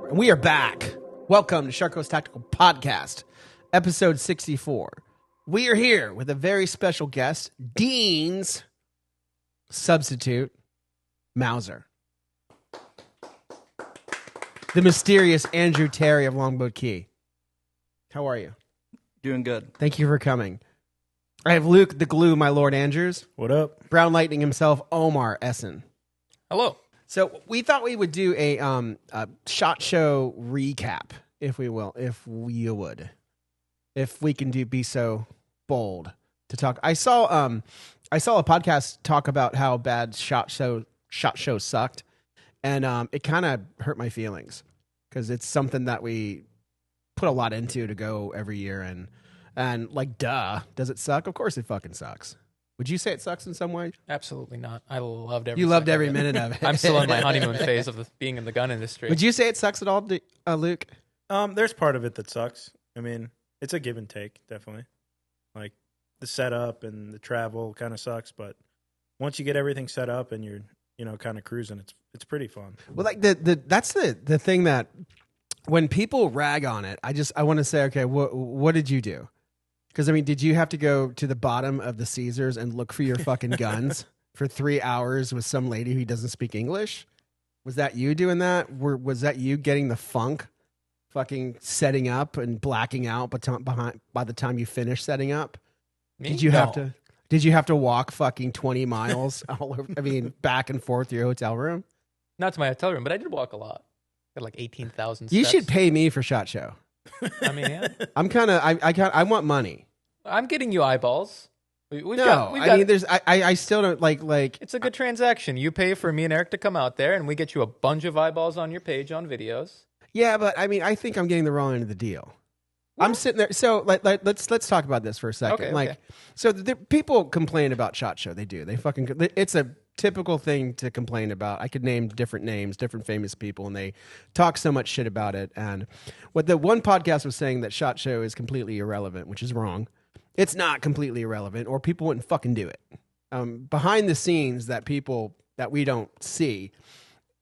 And we are back. Welcome to Sharko's Tactical Podcast, episode 64. We are here with a very special guest, Dean's substitute, Mauser. The mysterious Andrew Terry of Longboat Key. How are you? Doing good. Thank you for coming. I have Luke the Glue, my Lord Andrews. What up? Brown Lightning himself, Omer Esin. Hello. So we thought we would do a SHOT Show recap, if we would, if we can be so bold to talk. I saw a podcast talk about how bad SHOT Show sucked, and it kind of hurt my feelings because it's something that we put a lot into to go every year, and like, does it suck? Of course, it fucking sucks. Would you say it sucks in some way? Absolutely not. I loved every. You loved every second minute of it. I'm still in my honeymoon phase of being in the gun industry. Would you say it sucks at all, Luke? There's part of it that sucks. I mean, it's a give and take, definitely. Like the setup and the travel kind of sucks, but once you get everything set up and you're, kind of cruising, it's pretty fun. Well, like that's the thing that when people rag on it, I want to say, okay, what did you do? Because, I mean, did you have to go to the bottom of the Caesars and look for your fucking guns for 3 hours with some lady who doesn't speak English? Was that you doing that? Was that you getting the funk, fucking setting up and blacking out by the time you finished setting up? Me? Did you No. have to walk fucking 20 miles all over? I mean, back and forth to your hotel room? Not to my hotel room, but I did walk a lot. Got like 18,000 steps. You should pay me for SHOT Show. I mean, yeah. I want money. I'm getting you eyeballs. We've No, got, I mean, there's, I still don't like. It's a good transaction. You pay for me and Eric to come out there, and we get you a bunch of eyeballs on your page on videos. Yeah, but I mean, I think I'm getting the wrong end of the deal. I'm sitting there. So let's talk about this for a second. Okay. So people complain about SHOT Show. They do. It's a typical thing to complain about. I could name different names, different famous people, and they talk so much shit about it. And what the one podcast was saying that SHOT Show is completely irrelevant, which is wrong. It's not completely irrelevant, or people wouldn't fucking do it. Behind the scenes that we don't see,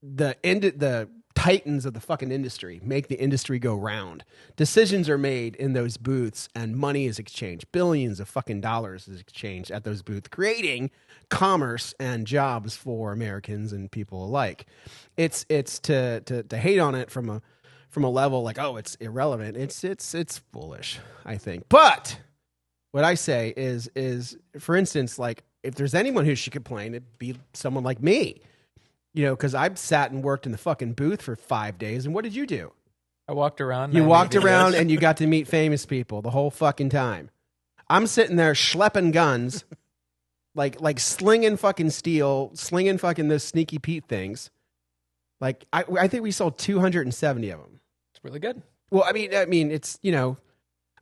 the titans of the fucking industry make the industry go round. Decisions are made in those booths, and money is exchanged. Billions of fucking dollars is exchanged at those booths, creating commerce and jobs for Americans and people alike. It's to hate on it from a level like, oh, it's irrelevant. It's foolish, I think. But what I say is, for instance, like, if there's anyone who should complain, it'd be someone like me. Because I've sat and worked in the fucking booth for 5 days, and what did you do? I walked around. You walked around and you got to meet famous people the whole fucking time. I'm sitting there schlepping guns, like slinging fucking steel, slinging fucking those sneaky Pete things. Like, I think we sold 270 of them. It's really good. Well, I mean, it's,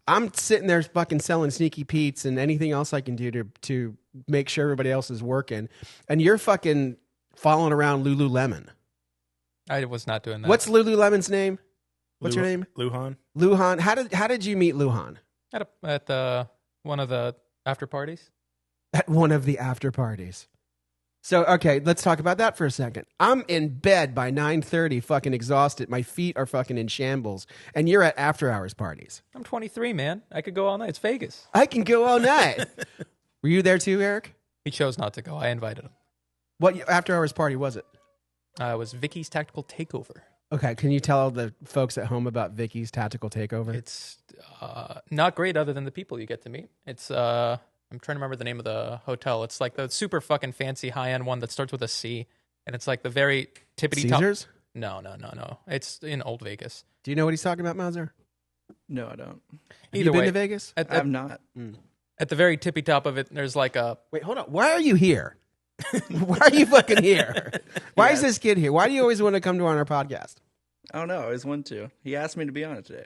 I'm sitting there fucking selling sneaky Pete's and anything else I can do to make sure everybody else is working, and you're fucking following around Lululemon. I was not doing that. What's Lululemon's name? What's your name? Luhan. Luhan. How did you meet Luhan? At one of the after parties. At one of the after parties. So, okay, let's talk about that for a second. I'm in bed by 9:30, fucking exhausted. My feet are fucking in shambles, and you're at after hours parties. I'm 23, man. I could go all night. It's Vegas. I can go all night. Were you there too, Eric? He chose not to go. I invited him. What after hours party was it? It was Vicky's Tactical Takeover. Okay, can you tell the folks at home about Vicky's Tactical Takeover? It's not great other than the people you get to meet. It's I'm trying to remember the name of the hotel. It's like the super fucking fancy high-end one that starts with a C, and it's like the very tippity top. Caesars? No. It's in Old Vegas. Do you know what he's talking about, Mauser? No, I don't. Have you been to Vegas? I'm not. At the very tippy top of it, there's like a... Wait, hold on. Why are you here? Why are you fucking here? Why is this kid here? Why do you always want to come on our podcast? I don't know. I always want to. He asked me to be on it today.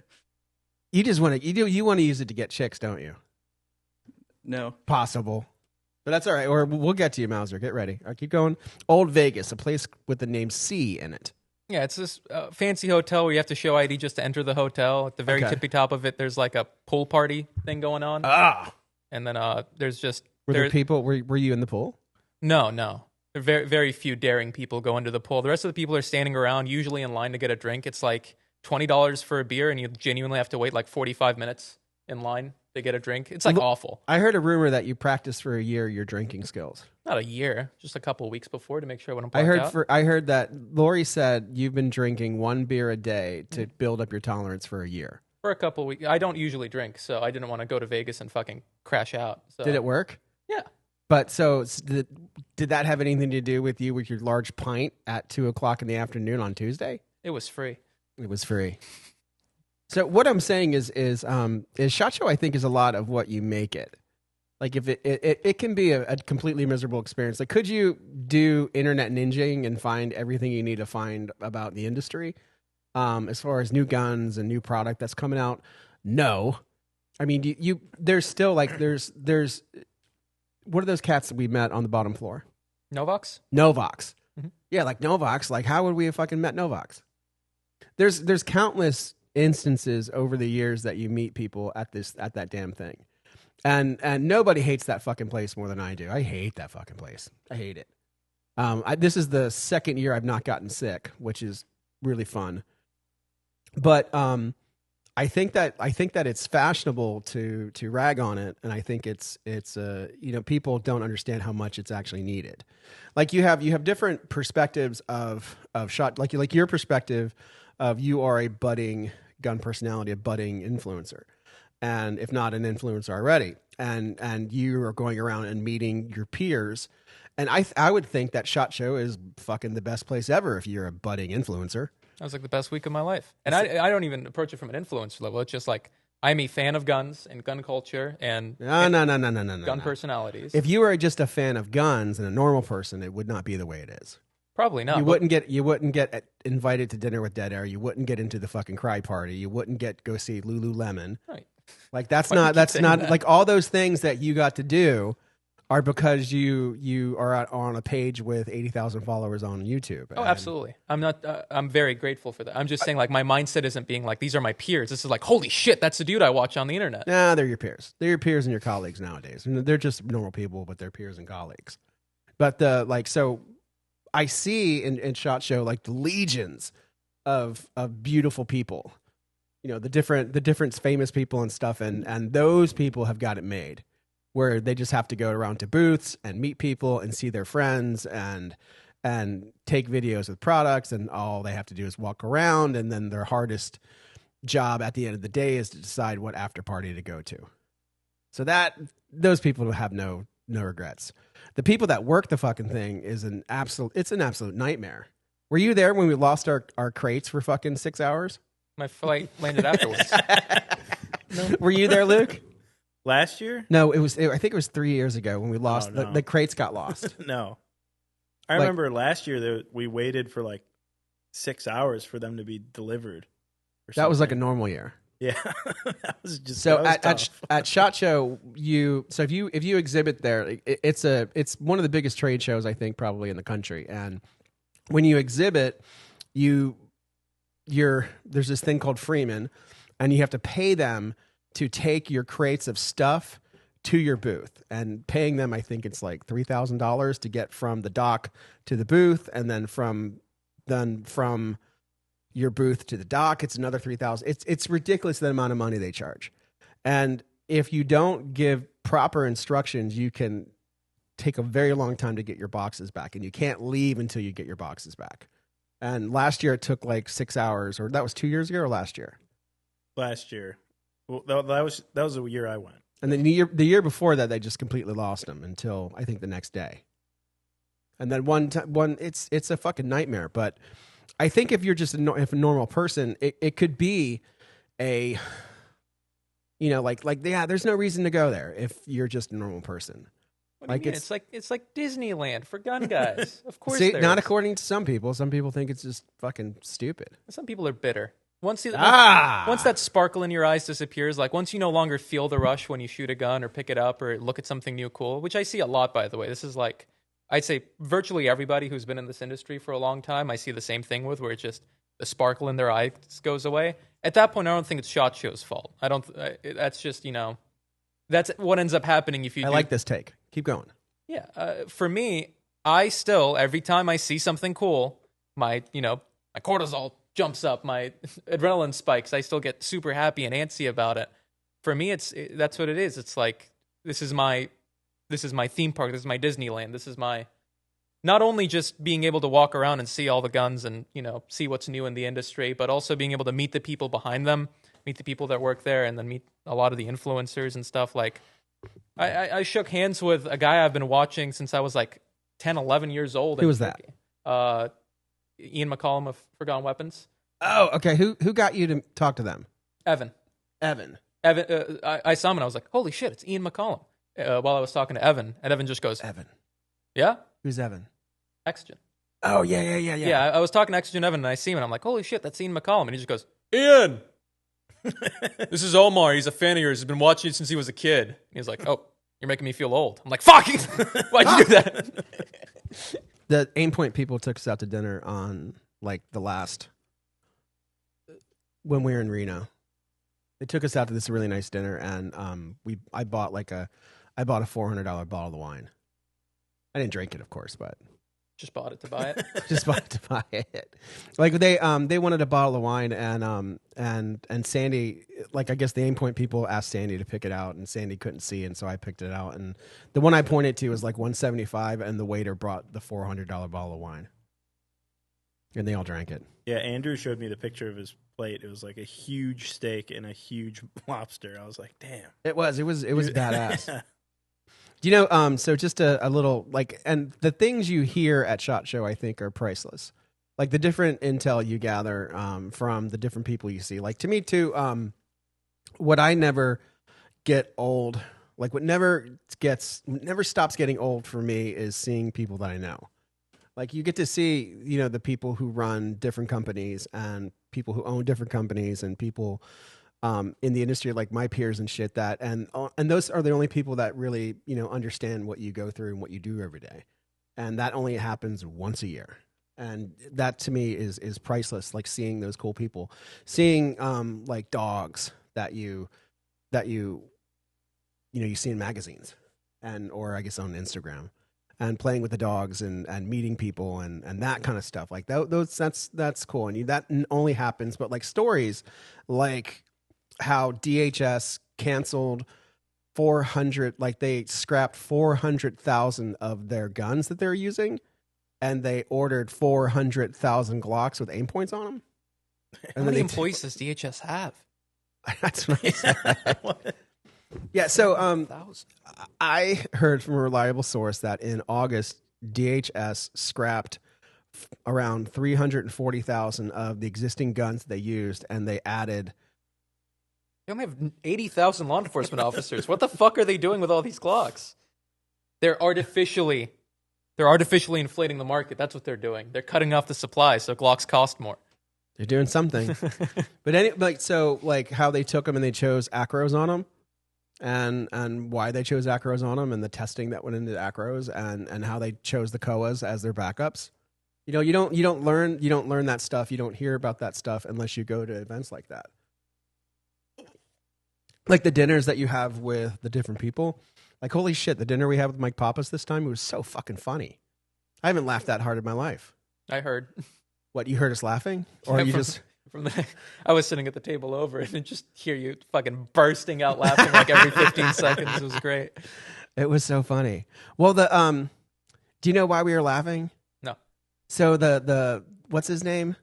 You just want to. You want to use it to get chicks, don't you? No. Possible, but that's all right. Or we'll get to you, Mauser. Get ready. All right, keep going. Old Vegas, a place with the name C in it. Yeah, it's this fancy hotel where you have to show ID just to enter the hotel. At the very tippy top of it, there's like a pool party thing going on. And then there's just... Were there people? Were you in the pool? No. There are very, very few daring people go into the pool. The rest of the people are standing around, usually in line to get a drink. It's like $20 for a beer, and you genuinely have to wait like 45 minutes in line to get a drink. It's like awful. I heard a rumor that you practiced for a year your drinking skills. Not a year, just a couple of weeks before to make sure I wouldn't I black heard out. I heard that Lori said you've been drinking 1 beer a day to build up your tolerance for a year. For a couple of weeks. I don't usually drink, so I didn't want to go to Vegas and fucking crash out. So. Did it work? Yeah. But so did that have anything to do with you with your large pint at 2:00 in the afternoon on Tuesday? It was free. It was free. So what I'm saying is SHOT Show, I think, is a lot of what you make it. Like if it can be a completely miserable experience. Like, could you do internet ninjaing and find everything you need to find about the industry? As far as new guns and new product that's coming out, no. I mean, there's still like there's what are those cats that we met on the bottom floor? Novox? Novox. Mhm. Yeah, like Novox. Like, how would we have fucking met Novox? There's countless instances over the years that you meet people at that damn thing, and nobody hates that fucking place more than I do. I hate that fucking place. I hate it. This is the second year I've not gotten sick, which is really fun. But I think that it's fashionable to rag on it, and I think it's people don't understand how much it's actually needed. Like you have different perspectives of SHOT, like your perspective of you are a budding gun personality, a budding influencer, and if not an influencer already, and you are going around and meeting your peers, and I would think that SHOT Show is fucking the best place ever if you're a budding influencer. That was like the best week of my life. And I don't even approach it from an influencer level. It's just like I'm a fan of guns and gun culture and No. gun personalities. If you were just a fan of guns and a normal person, it would not be the way it is. Probably not. You wouldn't get invited to dinner with Dead Air. You wouldn't get into the fucking cry party. You wouldn't go see Lululemon. Right. Like that's Why do you not keep that's saying not that? like all those things that you got to do are because you are on a page with 80,000 followers on YouTube. Oh, absolutely. I'm not. I'm very grateful for that. I'm just saying, like, my mindset isn't being like, these are my peers. This is like, holy shit, that's the dude I watch on the internet. Nah, they're your peers. They're your peers and your colleagues nowadays. And they're just normal people, but they're peers and colleagues. But so I see in SHOT Show like the legions of beautiful people. You know, the different famous people and stuff, and those people have got it made, where they just have to go around to booths and meet people and see their friends and take videos with products, and all they have to do is walk around, and then their hardest job at the end of the day is to decide what after party to go to. So those people have no regrets. The people that work the fucking thing is an absolute nightmare. Were you there when we lost our crates for fucking 6 hours? My flight landed afterwards. No. Were you there, Luke? Last year? No, I think it was 3 years ago when we lost. no. The crates got lost. No. I remember last year that we waited for like 6 hours for them to be delivered. That was like a normal year. Yeah. That was just So that was tough. at SHOT Show, if you exhibit there, it's one of the biggest trade shows I think probably in the country. And when you exhibit, there's this thing called Freeman, and you have to pay them to take your crates of stuff to your booth, and paying them, I think it's like $3,000 to get from the dock to the booth, and then from your booth to the dock, it's another $3,000. It's ridiculous the amount of money they charge, and if you don't give proper instructions, you can take a very long time to get your boxes back, and you can't leave until you get your boxes back. And last year it took like 6 hours, or that was 2 years ago or last year. Last year. Well, that was the year I went. And then the year before that, they just completely lost them until I think the next day. And then it's a fucking nightmare. But I think if you're just if a normal person, it could be a, there's no reason to go there if you're just a normal person. What do you mean? It's like Disneyland for gun guys. Of course, See, there not is. according to some people. Some people think it's just fucking stupid. Some people are bitter. Once that sparkle in your eyes disappears, like once you no longer feel the rush when you shoot a gun or pick it up or look at something new cool, which I see a lot, by the way. This is like, I'd say virtually everybody who's been in this industry for a long time, I see the same thing with, where it's just the sparkle in their eyes goes away. At that point, I don't think it's SHOT Show's fault. That's just, that's what ends up happening if you I like this take. Keep going. Yeah. For me, I still, every time I see something cool, my cortisol jumps up. My adrenaline spikes. I still get super happy and antsy about it. For me, that's what it is. It's like this is my theme park. This is my Disneyland. This is my not only just being able to walk around and see all the guns and see what's new in the industry, but also being able to meet the people behind them, meet the people that work there, and then meet a lot of the influencers and stuff. Like I shook hands with a guy I've been watching since I was like 10, 11 years old. Who was that? Ian McCollum of Forgotten Weapons. Oh, okay. Who got you to talk to them? Evan. I saw him and I was like, holy shit, it's Ian McCollum. While I was talking to Evan, and Evan just goes, Evan. Yeah? Who's Evan? Exogen. Oh, yeah. Yeah, I was talking to Exogen Evan and I see him and I'm like, holy shit, that's Ian McCollum. And he just goes, Ian, this is Omar. He's a fan of yours. He's been watching you since he was a kid. And he's like, oh, you're making me feel old. I'm like, fuck! Why'd you do that? The Aimpoint people took us out to dinner on like when we were in Reno. They took us out to this really nice dinner, and I bought a $400 bottle of wine. I didn't drink it, of course, but just bought it to buy it. Just bought it to buy it. Like they wanted a bottle of wine, and Sandy, like I guess the Aimpoint people asked Sandy to pick it out, and Sandy couldn't see, and so I picked it out. And the one I pointed to was like $175, and the waiter brought the $400 bottle of wine, and they all drank it. Yeah, Andrew showed me the picture of his plate. It was like a huge steak and a huge lobster. I was like, damn. It was badass. Do you know, so just a little, like, and the things you hear at SHOT Show, I think, are priceless. Like, the different intel you gather from the different people you see. Like, to me, too, what I never get old, like, what never stops getting old for me is seeing people that I know. Like, you get to see, the people who run different companies and people who own different companies and people in the industry, like my peers and shit, that and those are the only people that really understand what you go through and what you do every day, and that only happens once a year, and that to me is priceless. Like seeing those cool people, seeing like dogs that you see in magazines or I guess on Instagram, and playing with the dogs and meeting people and that kind of stuff. Like that's cool, and that only happens. But like stories like how DHS canceled 400, like they scrapped 400,000 of their guns that they're using, and they ordered 400,000 Glocks with aim points on them. How many employees does DHS have? That's what I said. Yeah, so I heard from a reliable source that in August, DHS scrapped around 340,000 of the existing guns they used, and they added... They only have 80,000 law enforcement officers. What the fuck are they doing with all these Glocks? They're artificially inflating the market. That's what they're doing. They're cutting off the supply so Glocks cost more. They're doing something. But how they took them and they chose acros on them, and why they chose acros on them, and the testing that went into acros, and how they chose the COAs as their backups. You don't learn that stuff. You don't hear about that stuff unless you go to events like that. Like the dinners that you have with the different people. Like, holy shit, the dinner we had with Mike Pappas this time, it was so fucking funny. I haven't laughed that hard in my life. I heard. What, you heard us laughing? Or you just... I was sitting at the table over and just hear you fucking bursting out laughing like every 15 seconds. It was great. It was so funny. Well, do you know why we were laughing? No. So the what's his name?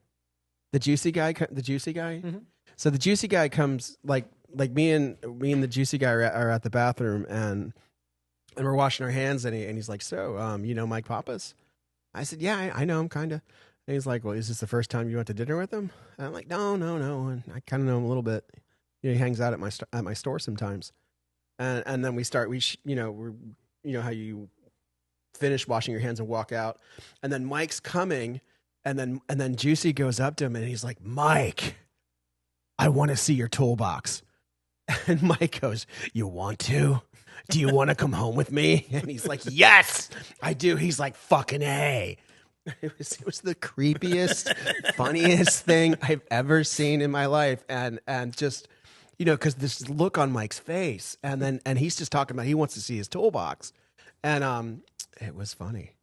The juicy guy? Mm-hmm. So the juicy guy comes, like me and the juicy guy are at the bathroom, and we're washing our hands, and he's like, so, Mike Pappas? I said, yeah, I know him, kind of. And he's like, well, is this the first time you went to dinner with him? And I'm like, no. And I kind of know him a little bit. He hangs out at my store sometimes. And then we start, how you finish washing your hands and walk out. And then Mike's coming, and then Juicy goes up to him, and he's like, Mike, I want to see your toolbox. And Mike goes, you want to? Do you want to come home with me? And he's like, yes, I do. He's like, fucking A. It was the creepiest, funniest thing I've ever seen in my life. And just, because this look on Mike's face, and he's just talking about he wants to see his toolbox. And it was funny.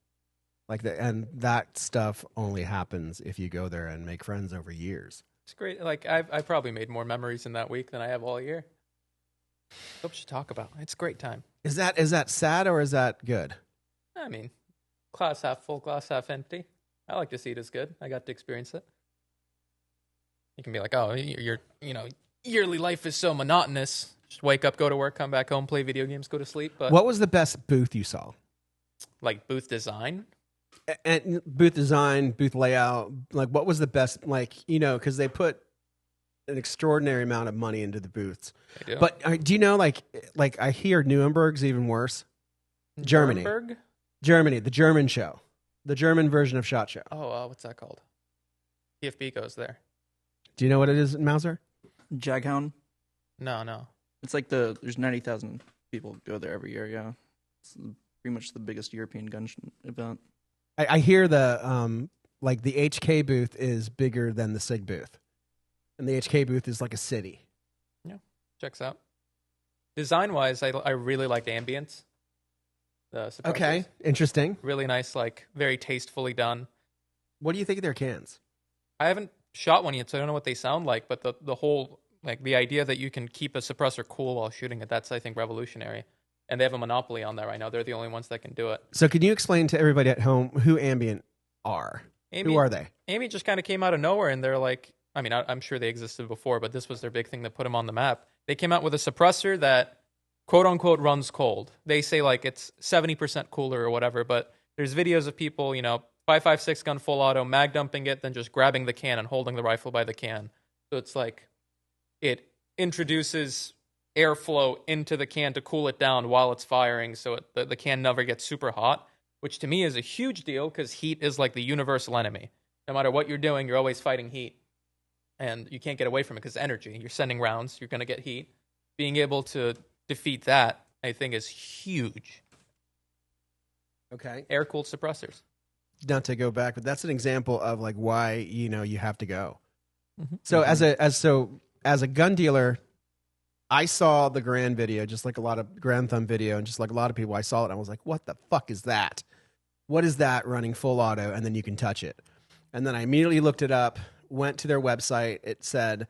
And that stuff only happens if you go there and make friends over years. It's great. Like I probably made more memories in that week than I have all year. What should talk about? It's a great time. Is that sad or is that good? I mean, glass half full, glass half empty. I like to see it as good. I got to experience it. You can be like, oh, your yearly life is so monotonous. Just wake up, go to work, come back home, play video games, go to sleep. But What was the best booth you saw? like booth design, And booth design, booth layout, like what was the best, like, because they put an extraordinary amount of money into the booths. they do. But do you know, like I hear Nuremberg's even worse. Germany. Nuremberg? Germany, the German show, the German version of SHOT Show. Oh, what's that called? TFB goes there. Do you know what it is, Mauser? Jaghound. No. It's like there's 90,000 people go there every year. Yeah, it's pretty much the biggest European gun event. I hear the the HK booth is bigger than the SIG booth, and the HK booth is like a city. Checks out. Design-wise, I really liked ambience. The suppressors. Okay, interesting. Really nice, like very tastefully done. What do you think of their cans? I haven't shot one yet, so I don't know what they sound like, but the whole, like the idea that you can keep a suppressor cool while shooting it, that's, I think, revolutionary. And they have a monopoly on that right now. They're the only ones that can do it. So can you explain to everybody at home who Ambient are? Who are they? Amy just kind of came out of nowhere, and they're like, I mean, I'm sure they existed before, but this was their big thing that put them on the map. They came out with a suppressor that, quote unquote, runs cold. They say like it's 70% cooler or whatever, but there's videos of people, 5.56 gun full auto, mag dumping it, then just grabbing the can and holding the rifle by the can. So it's like it introduces airflow into the can to cool it down while it's firing, so the can never gets super hot, which to me is a huge deal because heat is like the universal enemy. No matter what you're doing, you're always fighting heat, and you can't get away from it because energy. You're sending rounds, you're going to get heat. Being able to defeat that, I think, is huge. Okay. Air-cooled suppressors. Not to go back, but that's an example of like why you have to go. Mm-hmm. So as a gun dealer, I saw the Grand video, just like a lot of Grand Thumb video, and just like a lot of people, I saw it. And I was like, "What the fuck is that? What is that running full auto?" And then you can touch it. And then I immediately looked it up, went to their website. It said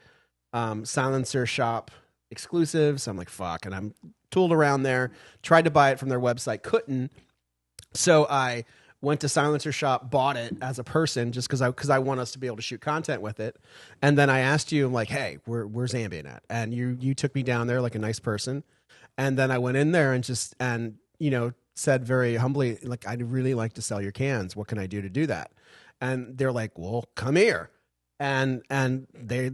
silencer shop exclusive. So I'm like, "Fuck!" And I'm tooled around there, tried to buy it from their website, couldn't. So I went to Silencer Shop, bought it as a person just because I want us to be able to shoot content with it. And then I asked you, I'm like, hey, where's Ambient at? And you took me down there like a nice person. And then I went in there and said very humbly, like, I'd really like to sell your cans. What can I do to do that? And they're like, well, come here. And they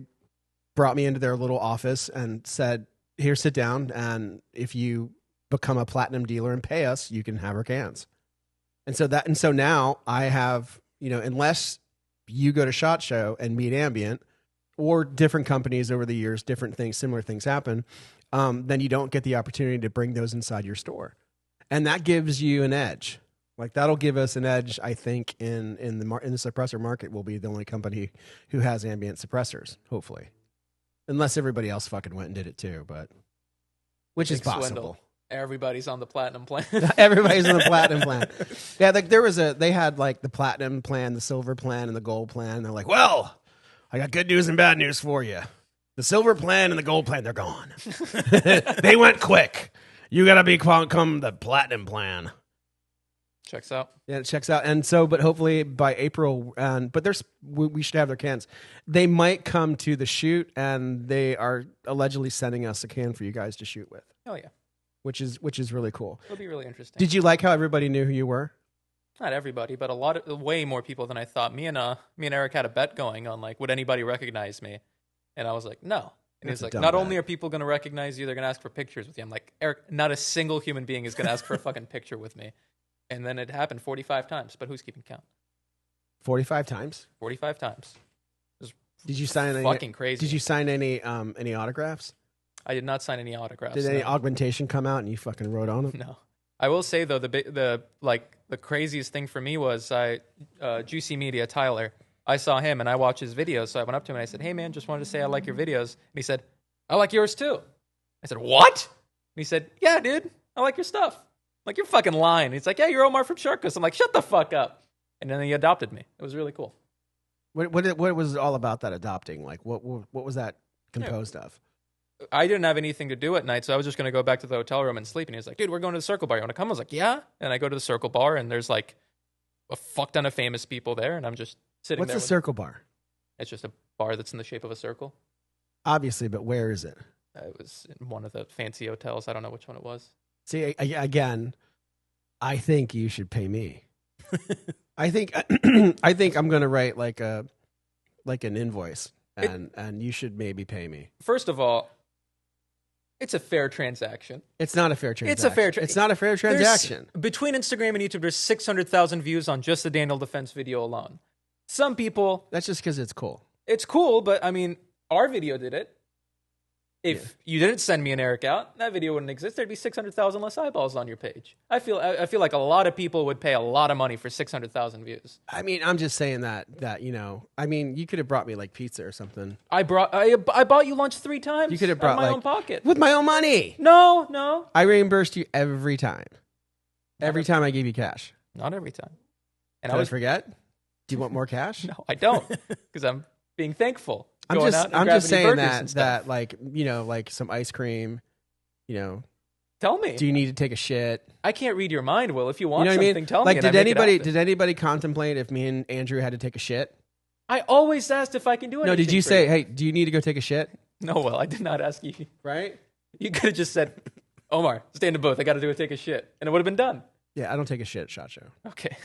brought me into their little office and said, here, sit down. And if you become a platinum dealer and pay us, you can have our cans. And so now I have, unless you go to SHOT Show and meet Ambient or different companies over the years, different things, similar things happen, then you don't get the opportunity to bring those inside your store. And that gives you an edge. Like that'll give us an edge, I think, in the suppressor market. We'll be the only company who has Ambient suppressors, hopefully. Unless everybody else fucking went and did it too, but which is possible. Swindle. Everybody's on the platinum plan. Everybody's on the platinum plan. Yeah, like they had like the platinum plan, the silver plan, and the gold plan. And they're like, well, I got good news and bad news for you. The silver plan and the gold plan, they're gone. They went quick. You got to become the platinum plan. Checks out. Yeah, it checks out. And so, but hopefully by April, but we should have their cans. They might come to the shoot, and they are allegedly sending us a can for you guys to shoot with. Hell yeah. Which is really cool. It'll be really interesting. Did you like how everybody knew who you were? Not everybody, but way more people than I thought. Me and Eric had a bet going on like, would anybody recognize me? And I was like, no. And he's like, not only are people going to recognize you, they're going to ask for pictures with you. I'm like, Eric, not a single human being is going to ask for a fucking picture with me. And then it happened 45 times, but who's keeping count? 45 times? 45 times. Did you sign any? Fucking crazy. Did you sign any autographs? I did not sign any autographs. Did any augmentation come out and you fucking wrote on them? No. I will say though, the craziest thing for me was Juicy Media Tyler. I saw him and I watched his videos, so I went up to him and I said, "Hey man, just wanted to say I like your videos." And he said, "I like yours too." I said, "What?" And he said, "Yeah, dude, I like your stuff." I'm like, "You're fucking lying." He's like, "Yeah, you're Omar from Sharkus." I'm like, "Shut the fuck up." And then he adopted me. It was really cool. What was it all about that adopting? Like, what was that composed of? I didn't have anything to do at night, so I was just going to go back to the hotel room and sleep. And he was like, dude, we're going to the Circle Bar. You want to come? I was like, yeah. And I go to the Circle Bar, and there's like a fuck ton of famous people there, and I'm just sitting there. What's the Circle Bar? It's just a bar that's in the shape of a circle. Obviously, but where is it? It was in one of the fancy hotels. I don't know which one it was. See, again, I think you should pay me. I think I'm going to write like an invoice, and you should maybe pay me. First of all, it's a fair transaction. It's not a fair transaction. It's not a fair transaction. Between Instagram and YouTube, there's 600,000 views on just the Daniel Defense video alone. Some people... That's just because it's cool. It's cool, but I mean, our video did it. If you didn't send me an Eric out, that video wouldn't exist. There'd be 600,000 less eyeballs on your page. I feel like a lot of people would pay a lot of money for 600,000 views. I mean, I'm just saying that I mean, you could have brought me like pizza or something. I bought you lunch 3 times. You could have brought out of my own pocket with my own money. No. I reimbursed you every time. Every time I gave you cash. Not every time. And I forget. Do you want more cash? No, I don't, because I'm being thankful. I'm just saying that like, like some ice cream, Tell me. Do you need to take a shit? I can't read your mind, Will. If you want something, something, tell me. Like, did anybody contemplate if me and Andrew had to take a shit? I always asked if I can do anything. No, did you say, hey, do you need to go take a shit? No, Will, I did not ask you. Right? You could have just said, Omar, stay in the booth. I got to take a shit. And it would have been done. Yeah, I don't take a shit at SHOT Show. Okay.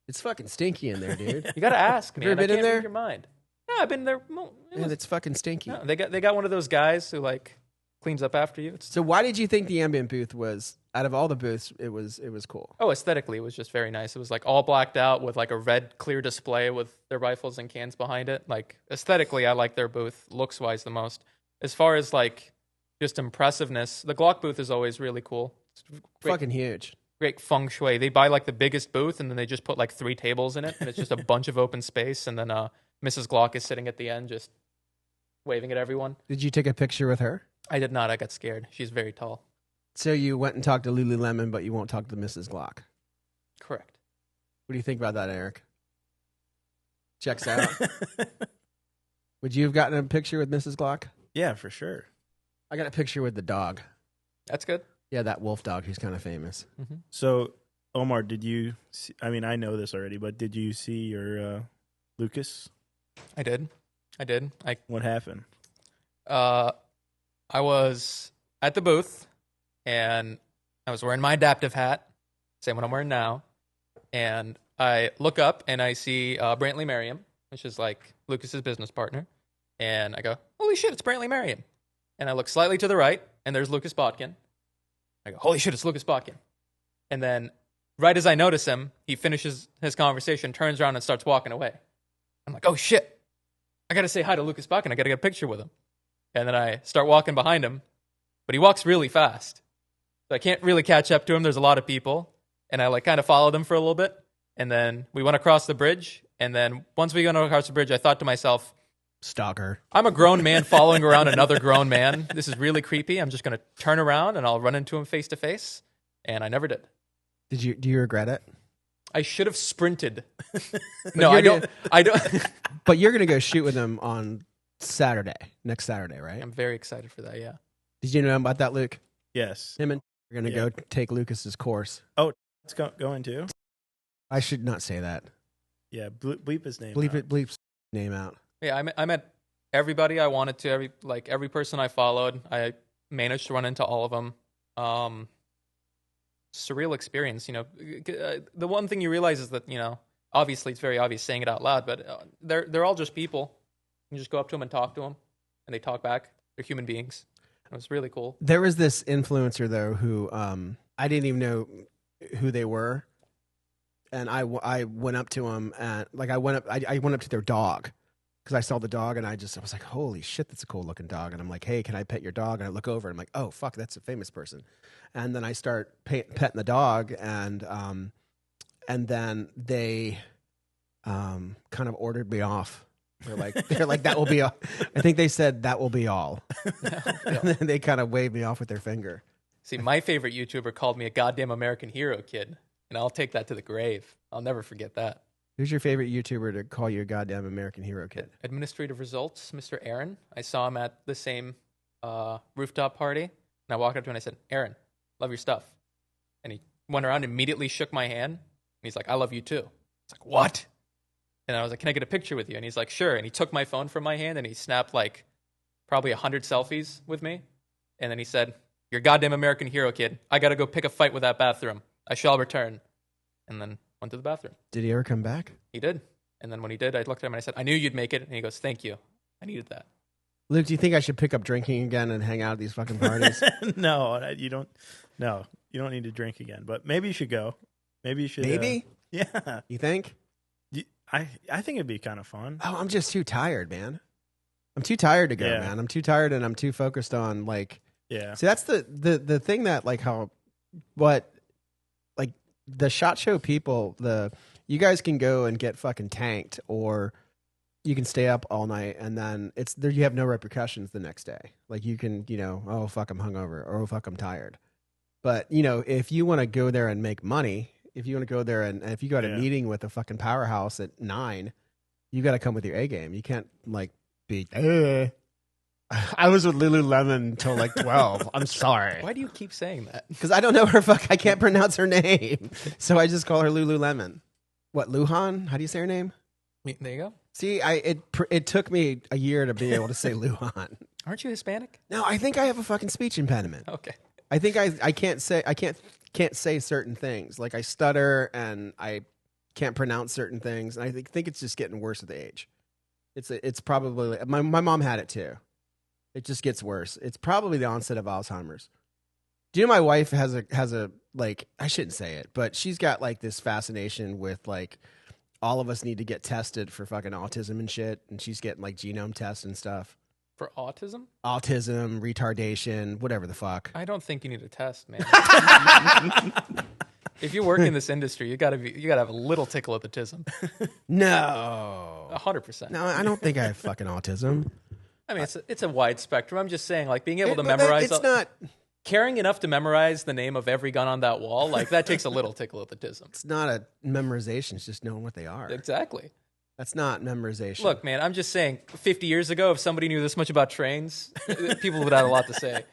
It's fucking stinky in there, dude. You got to ask, man. Have you ever been in there? Read your mind. Yeah, I've been there. And it's fucking stinky. No, they got one of those guys who like cleans up after you. So why did you think the ambient booth was, out of all the booths, it was cool? Oh, aesthetically, it was just very nice. It was like all blacked out with like a red clear display with their rifles and cans behind it. Like aesthetically, I like their booth looks wise the most. As far as like just impressiveness, the Glock booth is always really cool. It's fucking huge. Great feng shui. They buy like the biggest booth and then they just put like 3 tables in it and it's just a bunch of open space. And then Mrs. Glock is sitting at the end just waving at everyone. Did you take a picture with her? I did not. I got scared. She's very tall. So you went and talked to Lululemon, but you won't talk to Mrs. Glock. Correct. What do you think about that, Eric? Checks out. Would you have gotten a picture with Mrs. Glock? Yeah, for sure. I got a picture with the dog. That's good. Yeah, that wolf dog who's kind of famous. Mm-hmm. So, Omar, did you see, I mean, I know this already, but did you see your Lucas? I did. What happened? I was at the booth, and I was wearing my adaptive hat, same one I'm wearing now, and I look up, and I see Brantley Merriam, which is like Lucas's business partner, and I go, holy shit, it's Brantley Merriam. And I look slightly to the right, and there's Lucas Botkin. I go, holy shit, it's Lucas Botkin. And then right as I notice him, he finishes his conversation, turns around, and starts walking away. I'm like, oh shit, I got to say hi to Lucas Botkin. I got to get a picture with him. And then I start walking behind him, but he walks really fast. So I can't really catch up to him. There's a lot of people. And I like kind of followed him for a little bit. And then we went across the bridge. And then once we went across the bridge, I thought to myself, stalker. I'm a grown man following around another grown man. This is really creepy. I'm just going to turn around and I'll run into him face to face. And I never did. Do you regret it? I should have sprinted. No, I don't. But you're going to go shoot with him on next Saturday, right? I'm very excited for that, yeah. Did you know about that, Luke? Yes. Him and are going to go take Lucas's course. Oh, it's going to? I should not say that. Yeah, bleep his name bleep out. It, bleep his name out. Yeah, I met everybody I wanted to, every person I followed. I managed to run into all of them. Surreal experience, the one thing you realize is that, obviously it's very obvious saying it out loud, but they're all just people. You just go up to them and talk to them, and they talk back. They're human beings. It was really cool. There was this influencer, though, who I didn't even know who they were. And I went up to him, and I went up to their dog. Because I saw the dog, and I was like, holy shit, that's a cool-looking dog. And I'm like, hey, can I pet your dog? And I look over, and I'm like, oh, fuck, that's a famous person. And then I start petting the dog, and then they kind of ordered me off. They're like, that will be all. I think they said, that will be all. And then they kind of waved me off with their finger. See, my favorite YouTuber called me a goddamn American hero kid, and I'll take that to the grave. I'll never forget that. Who's your favorite YouTuber to call you a goddamn American hero kid? Administrative results, Mr. Aaron. I saw him at the same rooftop party, and I walked up to him and I said, Aaron, love your stuff. And he went around and immediately shook my hand. And he's like, I love you too. It's like, what? And I was like, can I get a picture with you? And he's like, sure. And he took my phone from my hand and he snapped like probably 100 selfies with me. And then he said, you're a goddamn American hero kid. I got to go pick a fight with that bathroom. I shall return. And then went to the bathroom. Did he ever come back? He did. And then when he did, I looked at him and I said, I knew you'd make it. And he goes, thank you. I needed that. Luke, do you think I should pick up drinking again and hang out at these fucking parties? No, you don't. No, you don't need to drink again. But maybe you should go. Maybe you should. Maybe? Yeah. You think? I think it'd be kind of fun. Oh, I'm just too tired, man. I'm too tired to go, Yeah. man. I'm too tired and I'm too focused on like. Yeah. See, that's the thing that like how, like the SHOT Show people, you guys can go and get fucking tanked, or you can stay up all night and then it's there. You have no repercussions the next day. Like you can, oh fuck, I'm hungover, or oh fuck, I'm tired. But if you want to go there and make money, if you want to go there and if you got a meeting with a fucking powerhouse at 9, you got to come with your A game. You can't like be. I was with Lululemon till like 12. I'm sorry. Why do you keep saying that? Because I don't know her I can't pronounce her name. So I just call her Lululemon. What, Luhan? How do you say her name? There you go. See, it took me a year to be able to say Luhan. Aren't you Hispanic? No, I think I have a fucking speech impediment. Okay. I think I can't say certain things. Like I stutter and I can't pronounce certain things. And I think it's just getting worse with age. It's probably my mom had it too. It just gets worse. It's probably the onset of Alzheimer's. Do you know my wife has a like, I shouldn't say it, but she's got like this fascination with like all of us need to get tested for fucking autism and shit, and she's getting like genome tests and stuff. For autism? Autism, retardation, whatever the fuck. I don't think you need a test, man. If you work in this industry, you gotta have a little tickle at the tism. No. 100%. No, I don't think I have fucking autism. I mean, it's a wide spectrum. I'm just saying, like being able to But memorize. It's not. Caring enough to memorize the name of every gun on that wall, like that takes a little tickle at the tism. It's not a memorization. It's just knowing what they are. Exactly. That's not memorization. Look, man, I'm just saying. 50 years ago, if somebody knew this much about trains, people would have a lot to say.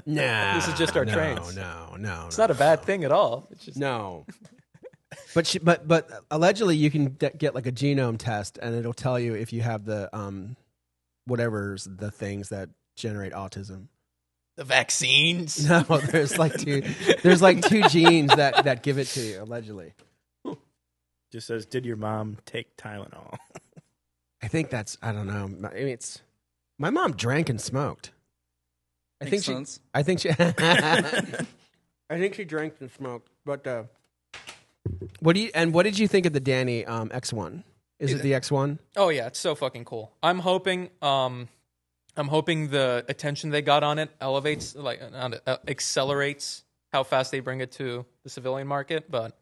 Nah, this is just our trains. No. It's not a bad thing at all. It's just no. But allegedly, you can get like a genome test, and it'll tell you if you have the whatever's the things that generate autism. The vaccines. No, there's like two genes that give it to you, allegedly. Just says, did your mom take Tylenol? I think I don't know. I mean, my mom drank and smoked. I think she I think she drank and smoked. But what did you think of the Danny X1? Is it the X1? Oh yeah, it's so fucking cool. I'm hoping the attention they got on it accelerates how fast they bring it to the civilian market. But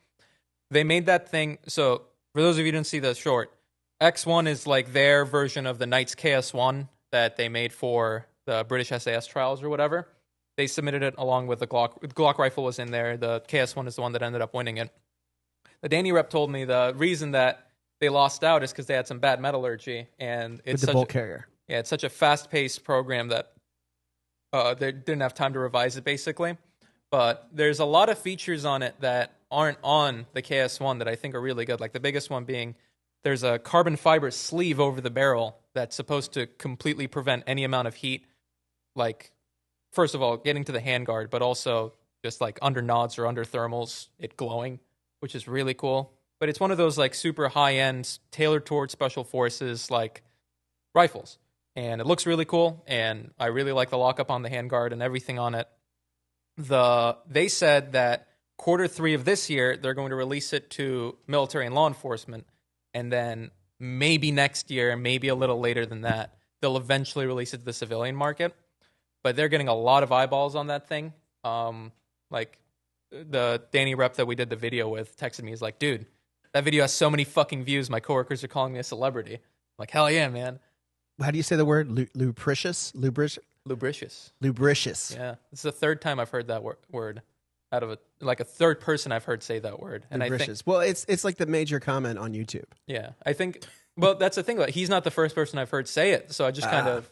they made that thing. So for those of you who didn't see the short, X1 is like their version of the Knights KS1 that they made for the British SAS trials or whatever. They submitted it along with the Glock. The Glock rifle was in there. The KS1 is the one that ended up winning it. The Danny rep told me the reason that they lost out is because they had some bad metallurgy, and it's with the bolt carrier. Yeah, it's such a fast-paced program that they didn't have time to revise it, basically. But there's a lot of features on it that aren't on the KS1 that I think are really good. Like the biggest one being there's a carbon fiber sleeve over the barrel that's supposed to completely prevent any amount of heat, like, first of all, getting to the handguard, but also just like under nods or under thermals, it glowing, which is really cool. But it's one of those like super high-end, tailored towards special forces like rifles. And it looks really cool, and I really like the lockup on the handguard and everything on it. They said that Q3 of this year, they're going to release it to military and law enforcement, and then maybe next year, maybe a little later than that, they'll eventually release it to the civilian market. But they're getting a lot of eyeballs on that thing. Like the Danny rep that we did the video with texted me, he's like, dude, that video has so many fucking views, my coworkers are calling me a celebrity. I'm like, hell yeah, man. How do you say the word? Lubricious? Lubricious. Lubricious. Yeah. It's the third time I've heard that word. out of a third person I've heard say that word. And Lubricious. I think, Well, it's like the major comment on YouTube. yeah, I think, well, that's the thing about it. He's not the first person I've heard say it. So I just kind of,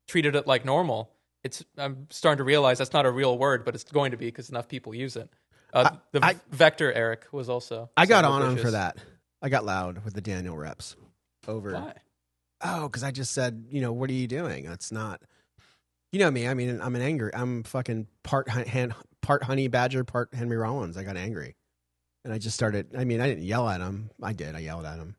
treated it like normal. I'm starting to realize that's not a real word, but it's going to be because enough people use it. Vector Eric was also. I got on him for that. I got loud with the Daniel reps over. Why? Oh, because I just said, what are you doing? That's not. You know me. I mean, I'm fucking part honey badger, part Henry Rollins. I got angry, and I just started. I mean, I didn't yell at him. I did. I yelled at him.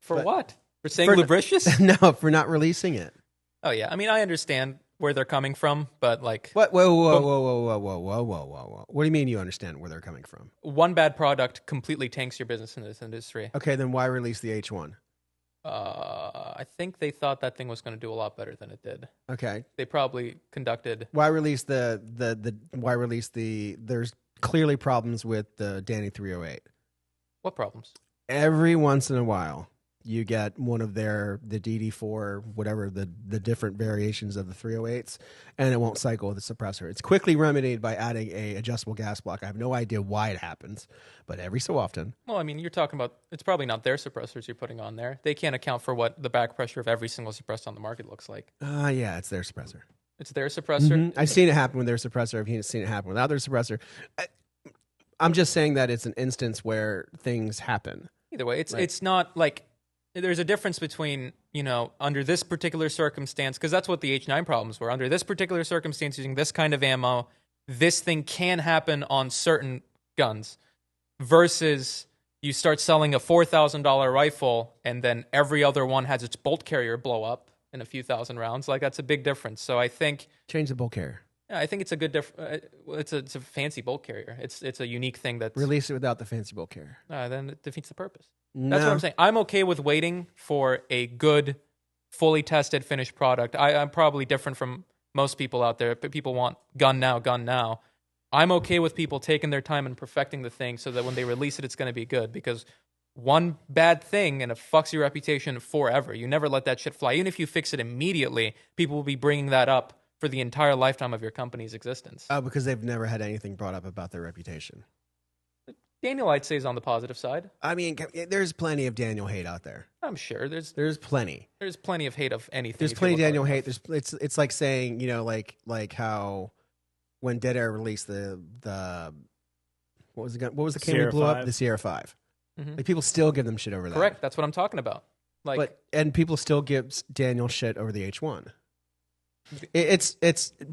For what? For saying lubricious? No, for not releasing it. Oh yeah. I mean, I understand where they're coming from, but like what? Whoa. What do you mean you understand where they're coming from? One bad product completely tanks your business in this industry. Okay, then why release the H1? I think they thought that thing was going to do a lot better than it did. Okay. They probably conducted. Why release the there's clearly problems with the Danny 308. What problems? Every once in a while, you get one of the DD4, whatever, the different variations of the 308s, and it won't cycle with the suppressor. It's quickly remedied by adding a adjustable gas block. I have no idea why it happens, but every so often. Well, I mean, you're talking about, it's probably not their suppressors you're putting on there. They can't account for what the back pressure of every single suppressor on the market looks like. Yeah, it's their suppressor. It's their suppressor? Mm-hmm. I've seen it happen with their suppressor. I've seen it happen without their suppressor. I'm just saying that it's an instance where things happen. Either way, it's not like... There's a difference between, under this particular circumstance, because that's what the H9 problems were. Under this particular circumstance, using this kind of ammo, this thing can happen on certain guns, versus you start selling a $4,000 rifle and then every other one has its bolt carrier blow up in a few thousand rounds. Like, that's a big difference. So I think... Change the bolt carrier. Yeah, I think it's a good it's a fancy bolt carrier. It's a unique thing that's... Release it without the fancy bolt carrier. Then it defeats the purpose. No. That's what I'm saying. I'm okay with waiting for a good, fully tested, finished product. I'm probably different from most people out there. People want gun now. I'm okay with people taking their time and perfecting the thing so that when they release it, it's going to be good. Because one bad thing and it fucks your reputation forever. You never let that shit fly. Even if you fix it immediately, people will be bringing that up for the entire lifetime of your company's existence. Oh, because they've never had anything brought up about their reputation. Daniel, I'd say, is on the positive side. I mean, there's plenty of Daniel hate out there. I'm sure there's plenty. There's plenty of hate of anything. There's plenty of Daniel hate. It's like saying, like how when Dead Air released the what was the gun? What was the camera blew up? The Sierra 5. Mm-hmm. Like, people still give them shit over that. Correct. That's what I'm talking about. And people still give Daniel shit over the H1.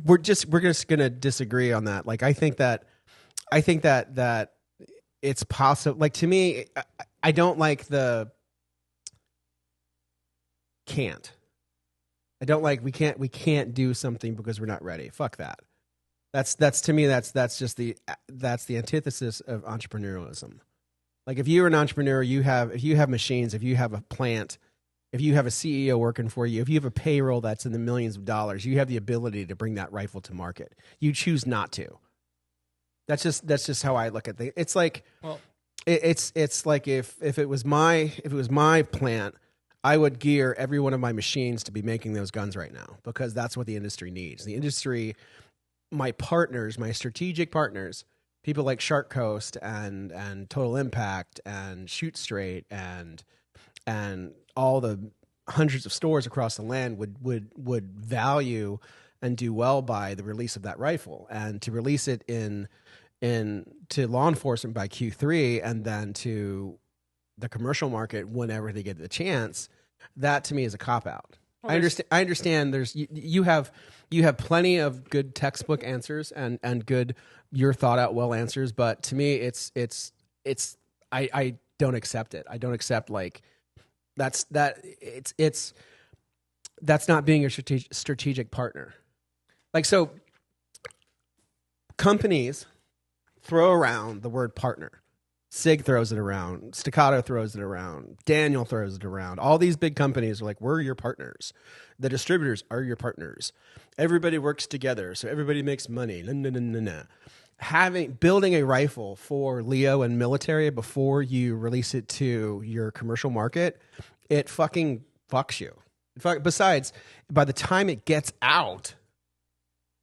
We're just gonna disagree on that. Like, I think that it's possible. Like, to me, I don't like the can't. I don't like we can't do something because we're not ready. Fuck that. That's to me that's the antithesis of entrepreneurialism. Like, if you're an entrepreneur, if you have machines, if you have a plant, if you have a CEO working for you, if you have a payroll that's in the millions of dollars, you have the ability to bring that rifle to market. You choose not to. That's just how I look at things. It's like, well, it's like if it was my plant, I would gear every one of my machines to be making those guns right now, because that's what the industry needs. The industry, my partners, my strategic partners, people like Shark Coast and Total Impact and Shoot Straight and all the hundreds of stores across the land would value and do well by the release of that rifle, and to release it to law enforcement by Q3 and then to the commercial market whenever they get the chance. That to me is a cop out. Well, I understand there's you have plenty of good textbook answers and good your thought out well answers, but to me I don't accept it. I don't accept that's not being a strategic partner. Like, so companies throw around the word partner. SIG throws it around. Staccato throws it around. Daniel throws it around. All these big companies are like, we're your partners. The distributors are your partners. Everybody works together, so everybody makes money. Building a rifle for Leo and military before you release it to your commercial market, it fucking fucks you. Besides, by the time it gets out,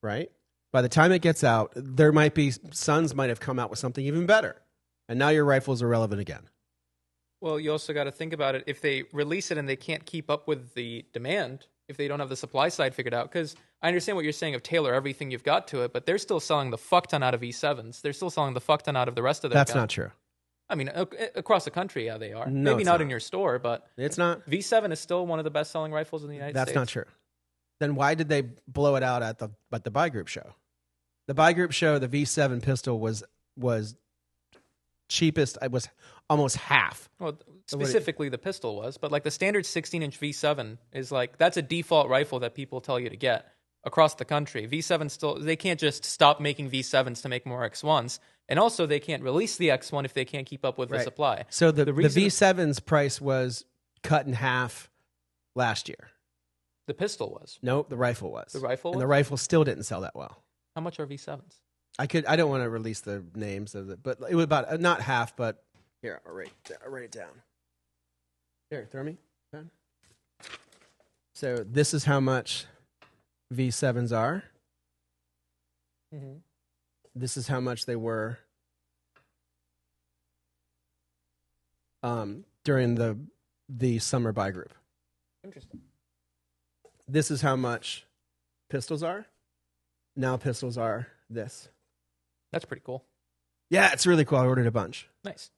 right? By the time it gets out, there might be Sons might have come out with something even better, and now your rifle's irrelevant again. Well, you also got to think about it. If they release it and they can't keep up with the demand, if they don't have the supply side figured out, because I understand what you're saying of tailor everything you've got to it, but they're still selling the fuck ton out of V7s. They're still selling the fuck ton out of the rest of their That's guns. not true. I mean, across the country, yeah, they are. No, Maybe it's not not. in your store, but It's not. V7 is still one of the best-selling rifles in the United States. That's not true. Then why did they blow it out at the Buy Group show? The Buy Group show, the V7 pistol was cheapest. It was almost half. Well, specifically the pistol was, but like the standard 16-inch V7 is like, that's a default rifle that people tell you to get across the country. V7 still, they can't just stop making V7s to make more X1s. And also they can't release the X1 if they can't keep up with the supply. So the reason V7's price was cut in half last year. The pistol was. Nope, the rifle was. The rifle And was? the rifle still didn't sell that well. How much are V7s? I don't want to release the names of it, but it was about not half, but here, I'll write it down. Here, throw me. Pen. So this is how much V7s are. Mm-hmm. This is how much they were during the summer buy group. Interesting. This is how much pistols are. Now pistols are this. That's pretty cool. Yeah, it's really cool. I ordered a bunch. Nice.